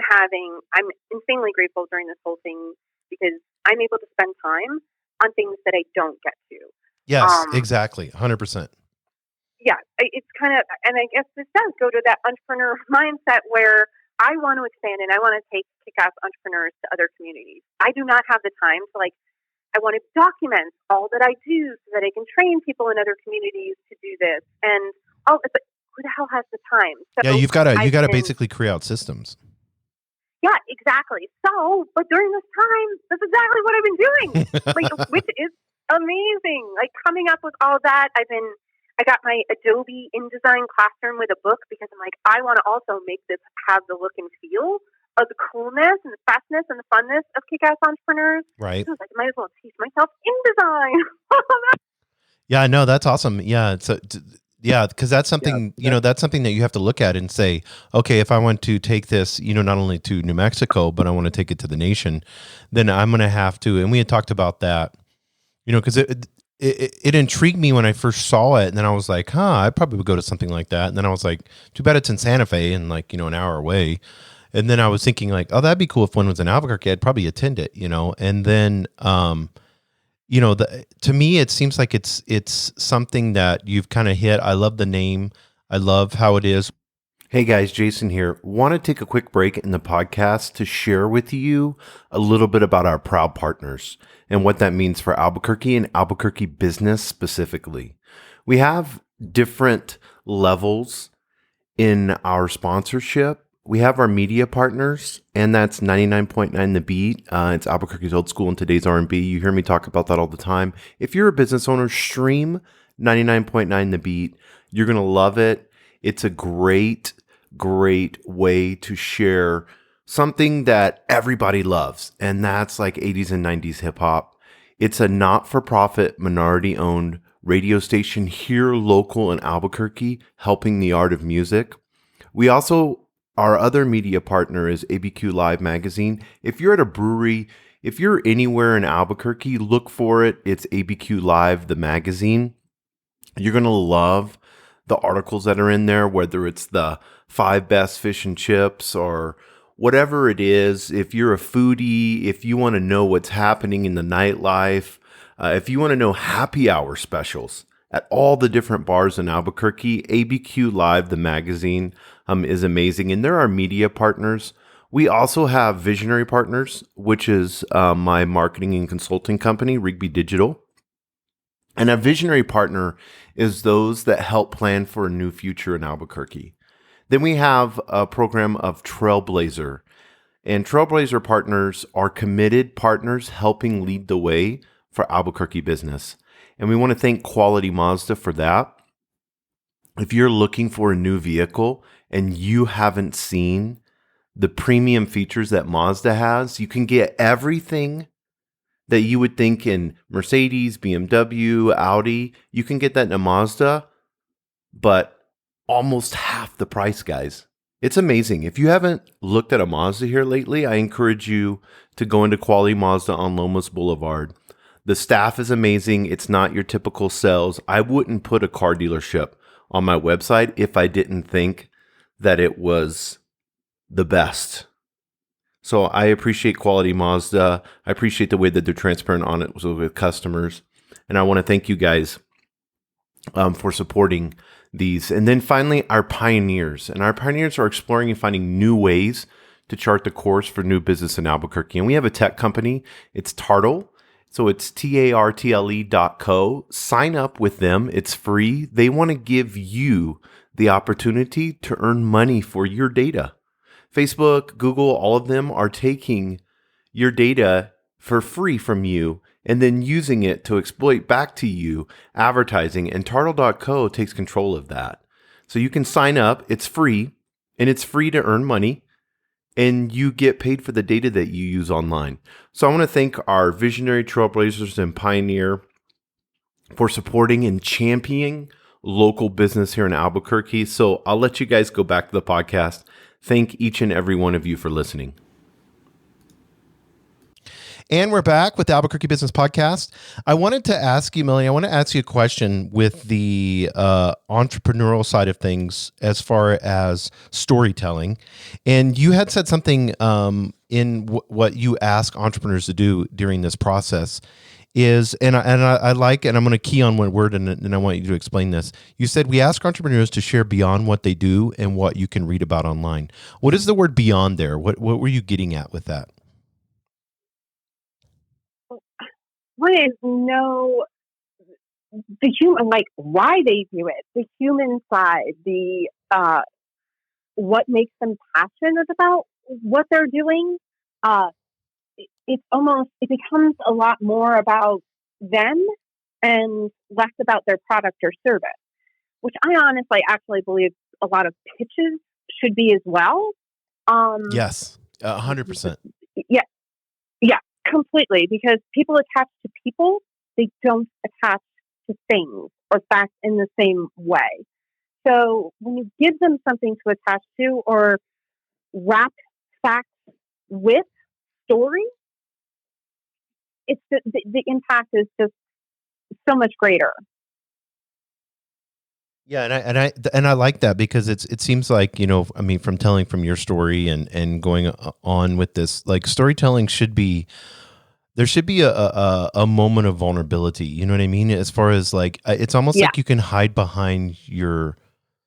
insanely grateful during this whole thing, because I'm able to spend time on things that I don't get to. Yes, exactly. 100%. Yeah. It's kind of, and I guess this does go to that entrepreneur mindset where I want to expand and I want to take kick-ass entrepreneurs to other communities. I do not have the time to, like, I want to document all that I do so that I can train people in other communities to do this. And it's like, who the hell has the time? So yeah, you got to basically create out systems. Yeah, exactly. So, but during this time, that's exactly what I've been doing, which is amazing. Like, coming up with all that, I got my Adobe InDesign classroom with a book, because I'm like, I want to also make this have the look and feel of the coolness and the fastness and the funness of kick-ass entrepreneurs. Right. So I was like, I might as well teach myself InDesign. Yeah, no, that's awesome. Yeah, yeah, because that's something, that's something that you have to look at and say, okay, if I want to take this, not only to New Mexico, but I want to take it to the nation, then I'm going to have to, and we had talked about that, because it intrigued me when I first saw it, and then I was like, I probably would go to something like that. And then I was like, too bad it's in Santa Fe and, like, an hour away. And then I was thinking, like, oh, that'd be cool if one was in Albuquerque. I'd probably attend it, and then, to me, it seems like it's something that you've kind of hit. I love the name. I love how it is. Hey guys, Jason here. Want to take a quick break in the podcast to share with you a little bit about our proud partners and what that means for Albuquerque and Albuquerque business specifically. We have different levels in our sponsorship. We have our media partners, and that's 99.9 The Beat. It's Albuquerque's old school and today's R&B. You hear me talk about that all the time. If you're a business owner, stream 99.9 The Beat. You're going to love it. It's a great way to share something that everybody loves, and that's like 80s and 90s hip hop. It's a not-for-profit, minority-owned radio station here local in Albuquerque, helping the art of music. We also, our other media partner is ABQ Live Magazine. If you're at a brewery, if you're anywhere in Albuquerque, look for it. It's ABQ Live, the magazine. You're going to love the articles that are in there, whether it's the 5 best fish and chips or whatever it is. If you're a foodie, if you want to know what's happening in the nightlife, if you want to know happy hour specials at all the different bars in Albuquerque, ABQ Live, the magazine, is amazing. And there are media partners. We also have visionary partners, which is my marketing and consulting company, Rigby Digital. And a visionary partner is those that help plan for a new future in Albuquerque. Then we have a program of Trailblazer. And Trailblazer partners are committed partners helping lead the way for Albuquerque business. And we want to thank Quality Mazda for that. If you're looking for a new vehicle and you haven't seen the premium features that Mazda has, you can get everything that you would think in Mercedes, BMW, Audi. You can get that in a Mazda, but almost half the price, guys. It's amazing. If you haven't looked at a Mazda here lately, I encourage you to go into Quality Mazda on Lomas Boulevard. The staff is amazing. It's not your typical sales. I wouldn't put a car dealership on my website if I didn't think that it was the best. So I appreciate Quality Mazda. I appreciate the way that they're transparent on it with customers. And I want to thank you guys for supporting these. And then finally, our pioneers. And our pioneers are exploring and finding new ways to chart the course for new business in Albuquerque. And we have a tech company. It's Tartle. So it's tartle.co. Sign up with them. It's free. They want to give you the opportunity to earn money for your data. Facebook, Google, all of them are taking your data for free from you and then using it to exploit back to you advertising. And Tartle.co takes control of that. So you can sign up. It's free, and it's free to earn money, and you get paid for the data that you use online. So I want to thank our visionary trailblazers and pioneer for supporting and championing local business here in Albuquerque. So I'll let you guys go back to the podcast. Thank each and every one of you for listening. And we're back with the Albuquerque Business Podcast. I wanted to ask you, Melanie, a question with the entrepreneurial side of things as far as storytelling. And you had said something in what you ask entrepreneurs to do during this process is, and I like, and I'm going to key on one word, and I want you to explain this. You said we ask entrepreneurs to share beyond what they do and what you can read about online. What is the word beyond there? What were you getting at with that? One is know the human, like why they do it, the human side, the what makes them passionate about what they're doing. It becomes a lot more about them and less about their product or service, which I honestly actually believe a lot of pitches should be as well. Yes, 100%. Yeah, completely. Because people attach to people, they don't attach to things or facts in the same way. So when you give them something to attach to or wrap facts with story, it's the impact is just so much greater. Yeah, and I like that because it seems like, from telling from your story and going on with this, like storytelling there should be a moment of vulnerability. You know what I mean? As far as like, it's almost like you can hide behind your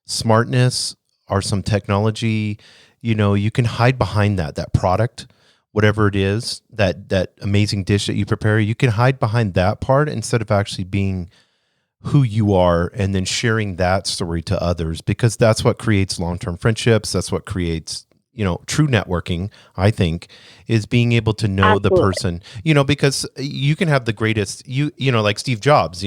smartness or some technology. You can hide behind that product, whatever it is, that amazing dish that you prepare. You can hide behind that part instead of actually being who you are and then sharing that story to others, because that's what creates long-term friendships. That's what creates, true networking, I think, is being able to know the person, because you can have the greatest, like Steve Jobs,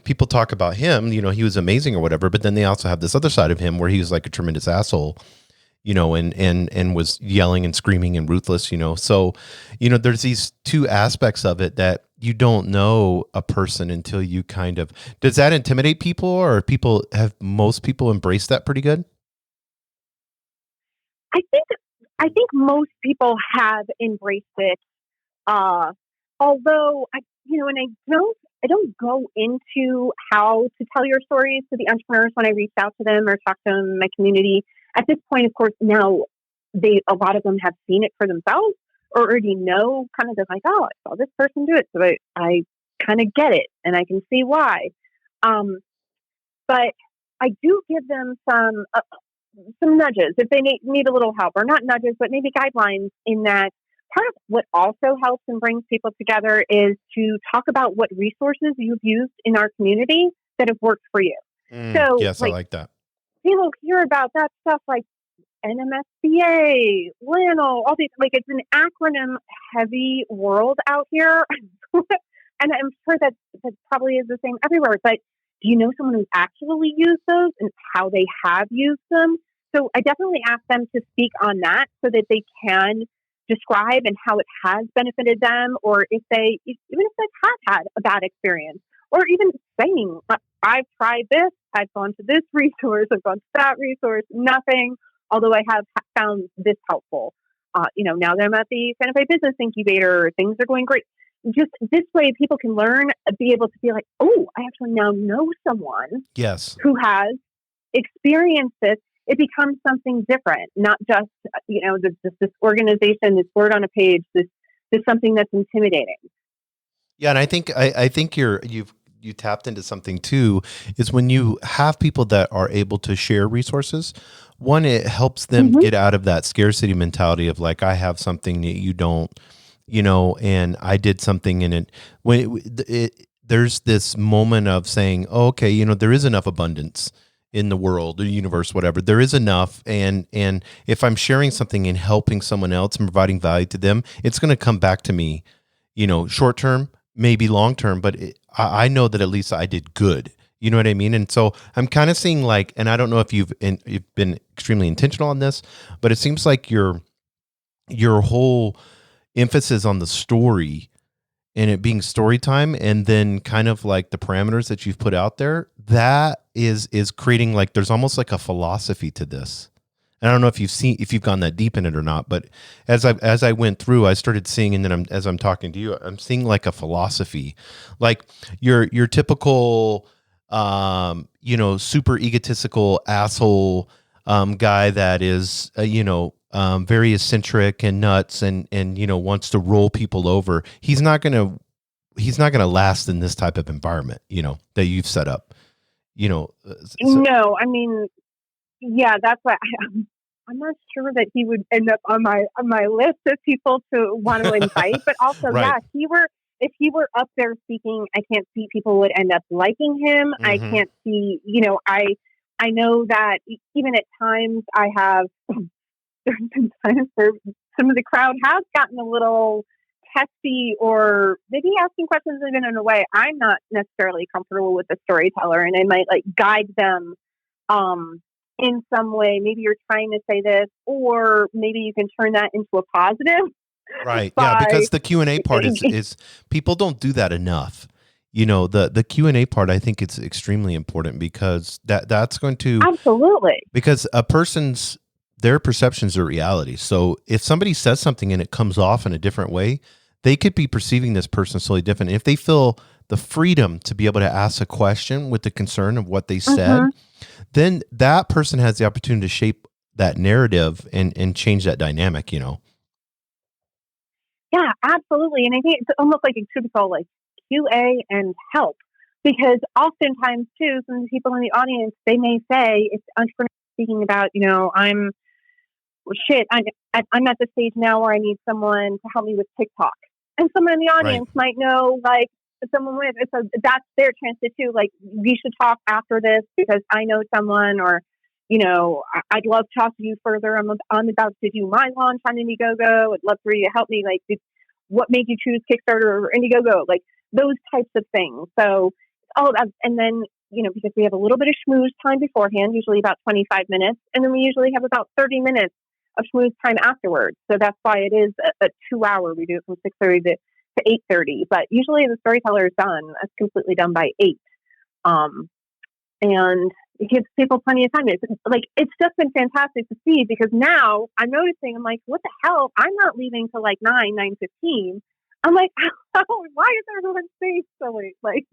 people talk about him, he was amazing or whatever, but then they also have this other side of him where he was like a tremendous asshole, and was yelling and screaming and ruthless, So, there's these two aspects of it that you don't know a person until you does that intimidate people, or have most people embraced that pretty good? I think most people have embraced it. Although I don't go into how to tell your stories to the entrepreneurs when I reach out to them or talk to them in my community. At this point, of course, now a lot of them have seen it for themselves or already know they're like, oh, I saw this person do it. So I kind of get it and I can see why. But I do give them some nudges if they need a little help, or not nudges, but maybe guidelines in that. Part of what also helps and brings people together is to talk about what resources you've used in our community that have worked for you. Yes, I like that. People hear about that stuff like NMSBA, LANO, all these, like it's an acronym heavy world out here. And I'm sure that probably is the same everywhere. But do you know someone who's actually used those and how they have used them? So I definitely ask them to speak on that so that they can describe and how it has benefited them, or even if they have had a bad experience, or even saying, I've tried this, I've gone to this resource, I've gone to that resource, nothing, although I have found this helpful. Now that I'm at the Santa Fe Business Incubator, things are going great. Just this way, people can learn, be able to be like, oh, I actually now know someone Yes. who has experienced this. It becomes something different, not just, this organization, this word on a page, this something that's intimidating. Yeah, and I think you tapped into something too, is when you have people that are able to share resources. One, it helps them get out of that scarcity mentality of like, I have something that you don't, and I did something in it. There's this moment of saying, oh, okay, there is enough abundance in the world, the universe, whatever. There is enough, and if I'm sharing something and helping someone else and providing value to them, it's going to come back to me, short term, maybe long term, but I know that at least I did good. You know what I mean? And so I'm kind of seeing like, and I don't know if you've been extremely intentional on this, but it seems like your whole emphasis on the story and it being story time, and then kind of like the parameters that you've put out there, that is creating like, there's almost like a philosophy to this. And I don't know if you've gone that deep in it or not, but as I went through, I started seeing, and then as I'm talking to you, I'm seeing like a philosophy, like your typical, super egotistical asshole guy that is, very eccentric and nuts and wants to roll people over. He's not gonna last in this type of environment, that you've set up. No, I mean, yeah, that's why I'm not sure that he would end up on my list of people to want to invite. But also, right. if he were up there speaking, I can't see people would end up liking him. I can't see, I know that even at times I have, there's been times where some of the crowd has gotten a little testy or maybe asking questions even in a way I'm not necessarily comfortable with the storyteller, and I might like guide them in some way. Maybe you're trying to say this, or maybe you can turn that into a positive. Right. Yeah, because the Q&A part is people don't do that enough. The Q&A part, I think it's extremely important because that's going to absolutely, because a person's, their perceptions are reality. So if somebody says something and it comes off in a different way, they could be perceiving this person slightly different. If they feel the freedom to be able to ask a question with the concern of what they said, then that person has the opportunity to shape that narrative and change that dynamic, Yeah, absolutely. And I think it's almost like it should be called like QA and help, because oftentimes too, some of the people in the audience, they may say, if the entrepreneur speaking about, I'm at the stage now where I need someone to help me with TikTok. And someone in the audience might know, like, someone with, so that's their chance to too, like, we should talk after this because I know someone, or, I'd love to talk to you further. I'm about to do my launch on Indiegogo. I'd love for you to help me. Like, what made you choose Kickstarter or Indiegogo? Like, those types of things. So, and then, because we have a little bit of schmooze time beforehand, usually about 25 minutes, and then we usually have about 30 minutes of schmooze time afterwards. So that's why it is a 2 hour. We do it from 6:30 to 8:30. But usually the storyteller is done. It's completely done by 8. And it gives people plenty of time. It's just been fantastic to see, because now I'm noticing, I'm like, what the hell? I'm not leaving till like 9:15. I'm like, why is everyone staying so late? Like,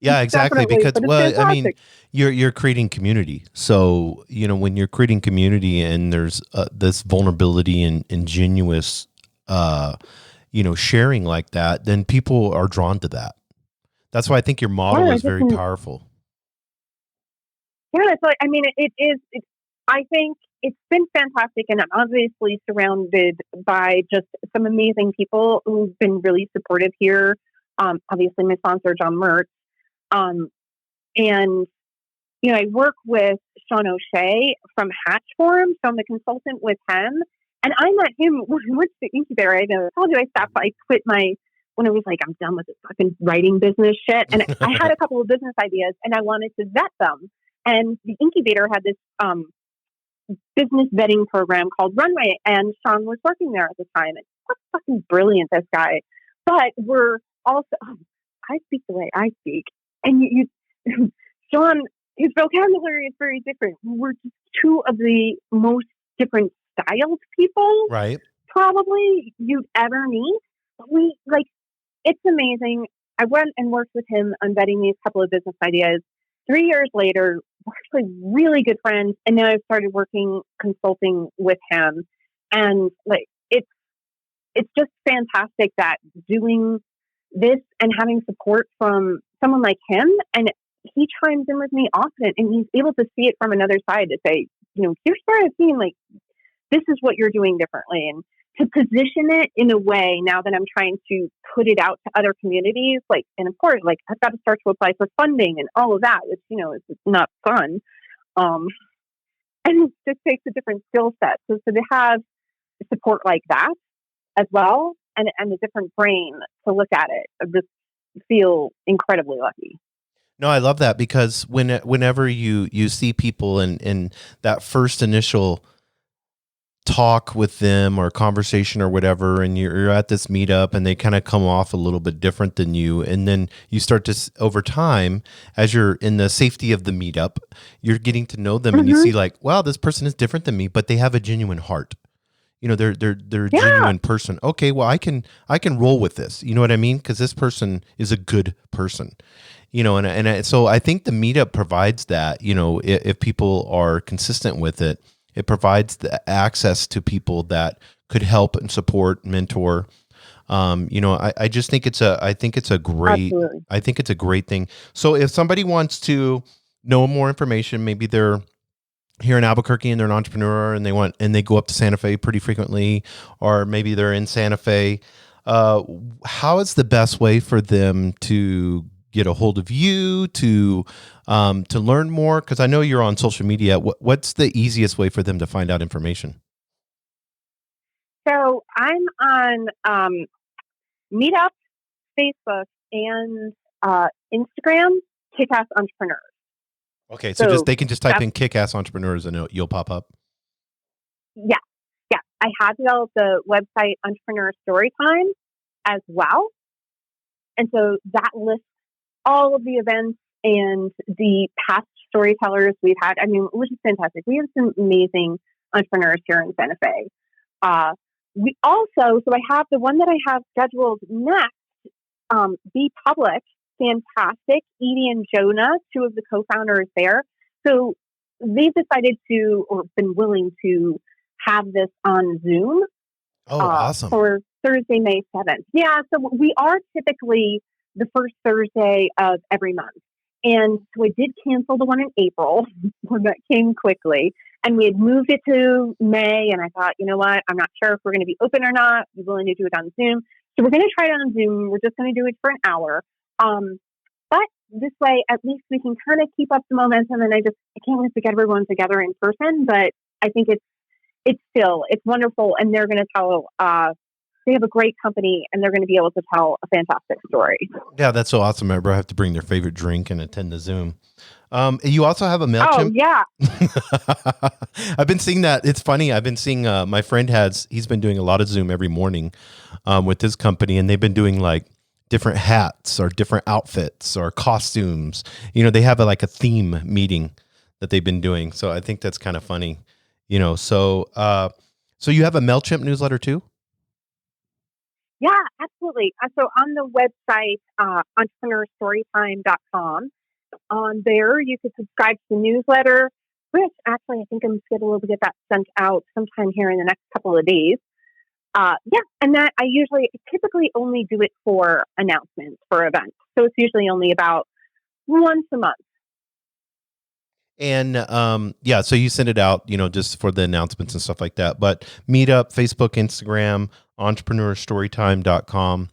yeah, exactly. Because, well, I mean, you're creating community. So, when you're creating community and there's this vulnerability and genuine, sharing like that, then people are drawn to that. That's why I think your model is very powerful. Yeah, it's like, I mean, it is. I think it's been fantastic, and I'm obviously surrounded by just some amazing people who've been really supportive here. Obviously, my sponsor, John Mertz. And, I work with Sean O'Shea from Hatch Forum, so I'm a consultant with him. And I met him when I went to the incubator. I told you I quit when I was like, I'm done with this fucking writing business shit. And I had a couple of business ideas and I wanted to vet them. And the incubator had this business vetting program called Runway, and Sean was working there at the time. And what's fucking brilliant, this guy. But we're also, I speak the way I speak. And Sean, his vocabulary is very different. We're just two of the most different styled people, Right. probably you'd ever meet. It's amazing. I went and worked with him on vetting these couple of business ideas. 3 years later, we're actually really good friends. And now I've started working consulting with him. And it's just fantastic that doing this and having support from someone like him, and he chimes in with me often, and he's able to see it from another side to say, here's where I've seen, this is what you're doing differently. And to position it in a way now that I'm trying to put it out to other communities, and of course, I've got to start to apply for funding and all of that, which, it's not fun. And it just takes a different skill set. So to have support like that as well, and a different brain to look at it, I just feel incredibly lucky. No, I love that, because whenever you see people in that first initial talk with them or conversation or whatever, and you're at this meetup and they kind of come off a little bit different than you, and then you start to, over time, as you're in the safety of the meetup, you're getting to know them, and you see wow, this person is different than me, but they have a genuine heart. They're a genuine person. Okay, well, I can roll with this. You know what I mean? Because this person is a good person. So I think the meetup provides that. If people are consistent with it, it provides the access to people that could help and support, mentor. I just think it's a great thing. So if somebody wants to know more information, maybe they're here in Albuquerque and they're an entrepreneur and they go up to Santa Fe pretty frequently, or maybe they're in Santa Fe. How is the best way for them to get a hold of you, to learn more? Because I know you're on social media. What's the easiest way for them to find out information? So I'm on Meetup, Facebook, and Instagram, Kick-Ass Entrepreneurs. Okay, so they can just type in Kick-Ass Entrepreneurs and you'll pop up? Yeah. I have developed the website Entrepreneur Storytime as well. And so that lists all of the events and the past storytellers we've had. I mean, which is fantastic. We have some amazing entrepreneurs here in Santa Fe. We also, so I have the one that I have scheduled next, Be Public, fantastic. Edie and Jonah, two of the co-founders there. So they've decided to, or been willing to, have this on Zoom. Oh, awesome. For Thursday, May 7th. Yeah, so we are typically the first Thursday of every month. And so I did cancel the one in April when that came quickly. And we had moved it to May. And I thought, you know what? I'm not sure if we're going to be open or not. We're willing to do it on Zoom. So we're going to try it on Zoom. We're just going to do it for an hour. But this way, at least we can kind of keep up the momentum. And I can't wait to get everyone together in person. But I think it's wonderful. And they're going to tell, they have a great company and they're going to be able to tell a fantastic story. Yeah, that's so awesome. Everybody have to bring their favorite drink and attend the Zoom. You also have a MailChimp. Oh, yeah. I've been seeing that. It's funny. I've been seeing my friend he's been doing a lot of Zoom every morning with his company, and they've been doing like different hats or different outfits or costumes. They have a theme meeting that they've been doing. So I think that's kind of funny. So you have a MailChimp newsletter too? Yeah, absolutely. So on the website, entrepreneurstorytime.com, on there you can subscribe to the newsletter, which actually I think I'm scheduled to get that sent out sometime here in the next couple of days. And that I typically only do it for announcements for events. So it's usually only about once a month. And so you send it out, just for the announcements and stuff like that. But Meetup, Facebook, Instagram, entrepreneurstorytime.com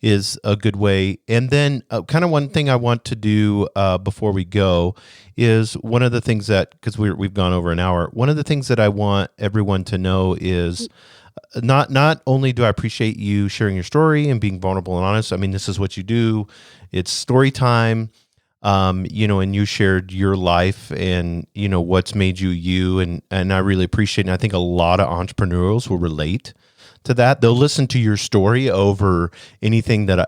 is a good way. And then kind of one thing I want to do before we go is one of the things that, because we've gone over an hour, one of the things that I want everyone to know is not only do I appreciate you sharing your story and being vulnerable and honest. I mean, this is what you do. It's story time. And you shared your life and, what's made you, and I really appreciate it. And I think a lot of entrepreneurs will relate to that. They'll listen to your story over anything that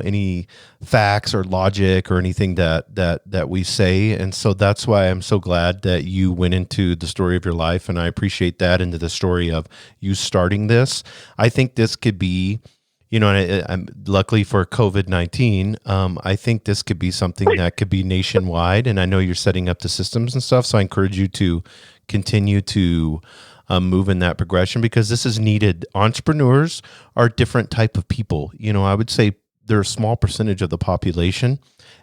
any facts or logic or anything that we say. And so that's why I'm so glad that you went into the story of your life, and I appreciate that, into the story of you starting this. I think this could be, and I'm luckily for COVID-19, I think this could be something that could be nationwide. And I know you're setting up the systems and stuff, so I encourage you to continue to move in that progression, because this is needed. Entrepreneurs are a different type of people. I would say they're a small percentage of the population,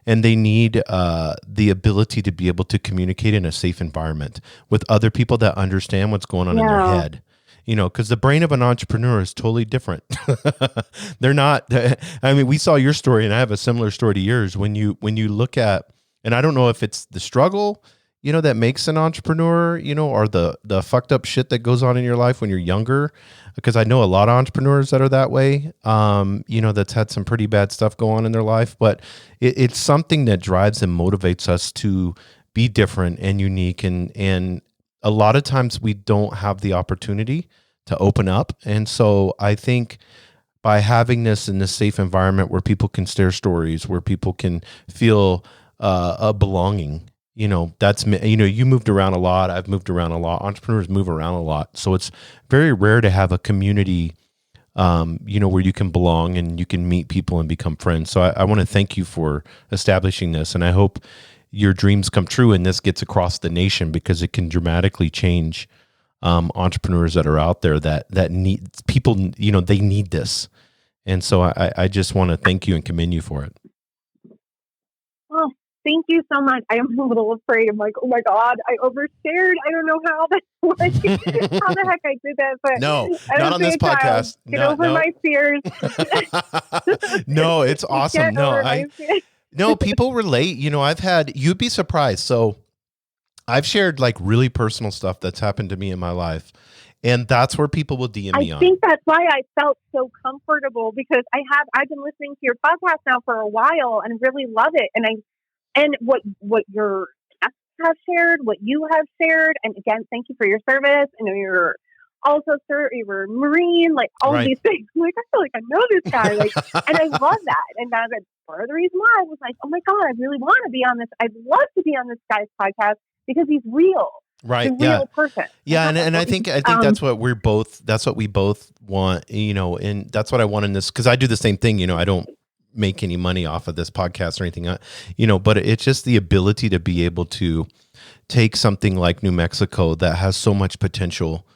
and they need the ability to be able to communicate in a safe environment with other people that understand what's going on in their head. Because the brain of an entrepreneur is totally different. They're not. I mean, we saw your story, and I have a similar story to yours. When you look at, and I don't know if it's the struggle, that makes an entrepreneur, or the fucked up shit that goes on in your life when you're younger. Because I know a lot of entrepreneurs that are that way. That's had some pretty bad stuff go on in their life, but it's something that drives and motivates us to be different and unique, and a lot of times we don't have the opportunity to open up. And so I think by having this in this safe environment where people can share stories, where people can feel a belonging, that's, you moved around a lot. I've moved around a lot. Entrepreneurs move around a lot. So it's very rare to have a community, where you can belong and you can meet people and become friends. So I want to thank you for establishing this. And I hope your dreams come true and this gets across the nation, because it can dramatically change entrepreneurs that are out there that need people, they need this. And so I just want to thank you and commend you for it. Well, thank you so much. I am a little afraid. I'm like, oh my God, I overshared. I don't know how how the heck I did that, but no, not on this podcast. Get over my fears. No, it's awesome. No, people relate. You'd be surprised. So I've shared like really personal stuff that's happened to me in my life. And that's where people will DM me on. I think that's why I felt so comfortable, because I've been listening to your podcast now for a while and really love it. And what your guests have shared, what you have shared. And again, thank you for your service. I know you're also, sir, you were Marine, like all of these things. I'm like, I feel like I know this guy. And I love that. And that's part of the reason why I was like, oh my God, I really want to be on this. I'd love to be on this guy's podcast, because he's real. Right. He's a real person. Yeah. And I think that's what we both want, and that's what I want in this, because I do the same thing. I don't make any money off of this podcast or anything, but it's just the ability to be able to take something like New Mexico that has so much potential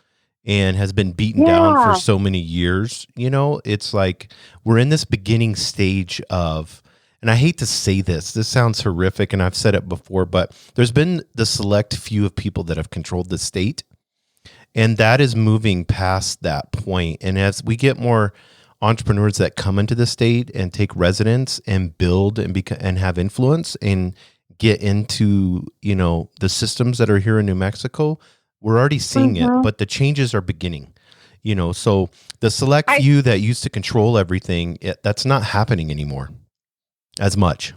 and has been beaten down for so many years. It's like we're in this beginning stage of, and I hate to say this sounds horrific, and I've said it before, but there's been the select few of people that have controlled the state, and that is moving past that point. And as we get more entrepreneurs that come into the state and take residence and build and have influence and get into, the systems that are here in New Mexico, we're already seeing it, but the changes are beginning. So the select few that used to control everything, that's not happening anymore as much.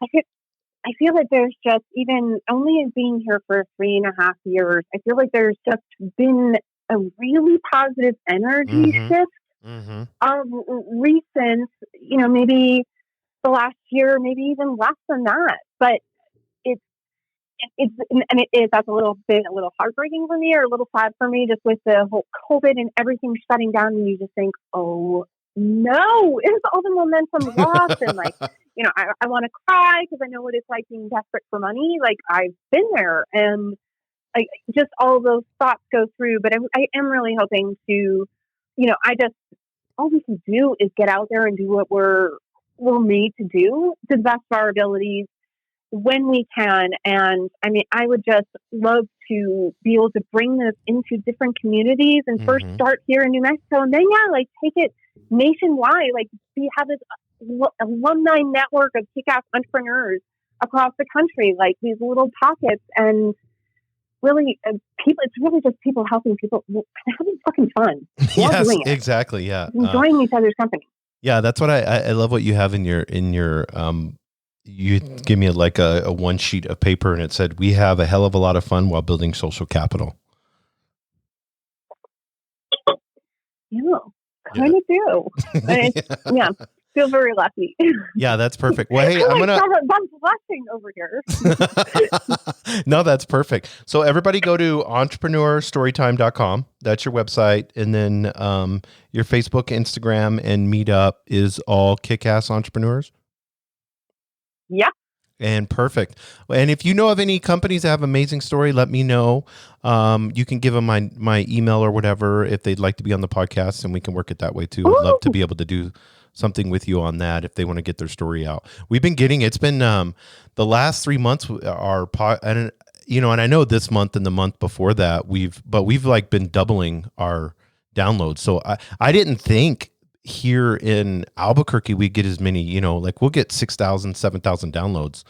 I feel like there's just, even only in being here for 3.5 years, I feel like there's just been a really positive energy shift of recent, maybe the last year, maybe even less than that. But that's a little heartbreaking for me, or a little sad for me, just with the whole COVID and everything shutting down, and you just think, oh no, is all the momentum lost? And I want to cry, because I know what it's like being desperate for money. Like, I've been there, and just all those thoughts go through. But I am really hoping to, all we can do is get out there and do what we're made to do to the best of our abilities when we can. And I mean, I would just love to be able to bring this into different communities, and first start here in New Mexico, and then take it nationwide. We have this alumni network of kick-ass entrepreneurs across the country, like these little pockets, and really people. It's really just people helping people, having fucking fun. Yes, exactly. Yeah, enjoying each other's company. Yeah, that's what I love. What you have in your you give me a one sheet of paper, and it said, "We have a hell of a lot of fun while building social capital." Yeah, kind of do. And yeah, feel very lucky. Yeah, that's perfect. Well, hey, I'm blushing over here. No, that's perfect. So everybody go to entrepreneurstorytime.com. That's your website. And then your Facebook, Instagram, and Meetup is all Kick-Ass Entrepreneurs. Yep. And perfect. And if you know of any companies that have amazing story, let me know. You can give them my email or whatever if they'd like to be on the podcast, and we can work it that way too. I'd love to be able to do something with you on that if they want to get their story out. We've been getting, it's been the last 3 months and I know this month and the month before that we've like been doubling our downloads. So I didn't think here in Albuquerque we'd get as many, like we'll get 6,000, 7,000 downloads.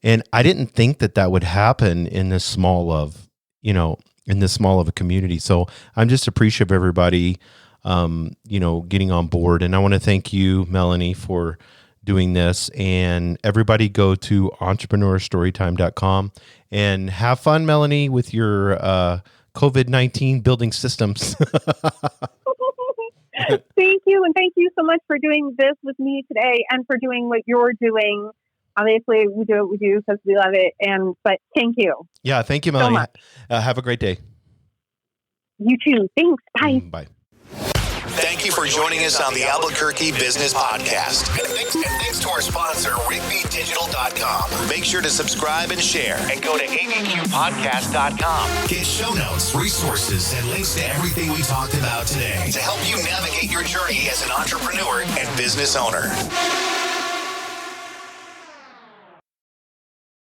And I didn't think that would happen in this small of a community. So I'm just appreciative of everybody getting on board. And I want to thank you, Melanie, for doing this. And everybody go to entrepreneurstorytime.com and have fun, Melanie, with your COVID-19 building systems. Thank you. And thank you so much for doing this with me today and for doing what you're doing. Obviously, we do what we do because we love it. But thank you. Yeah. Thank you, Melanie. So have a great day. You too. Thanks. Bye. Bye. Thank you for joining us on the Albuquerque Business Podcast. And thanks to our sponsor, RigbyDigital.com. Make sure to subscribe and share. And go to abqpodcast.com. Get show notes, resources, and links to everything we talked about today to help you navigate your journey as an entrepreneur and business owner.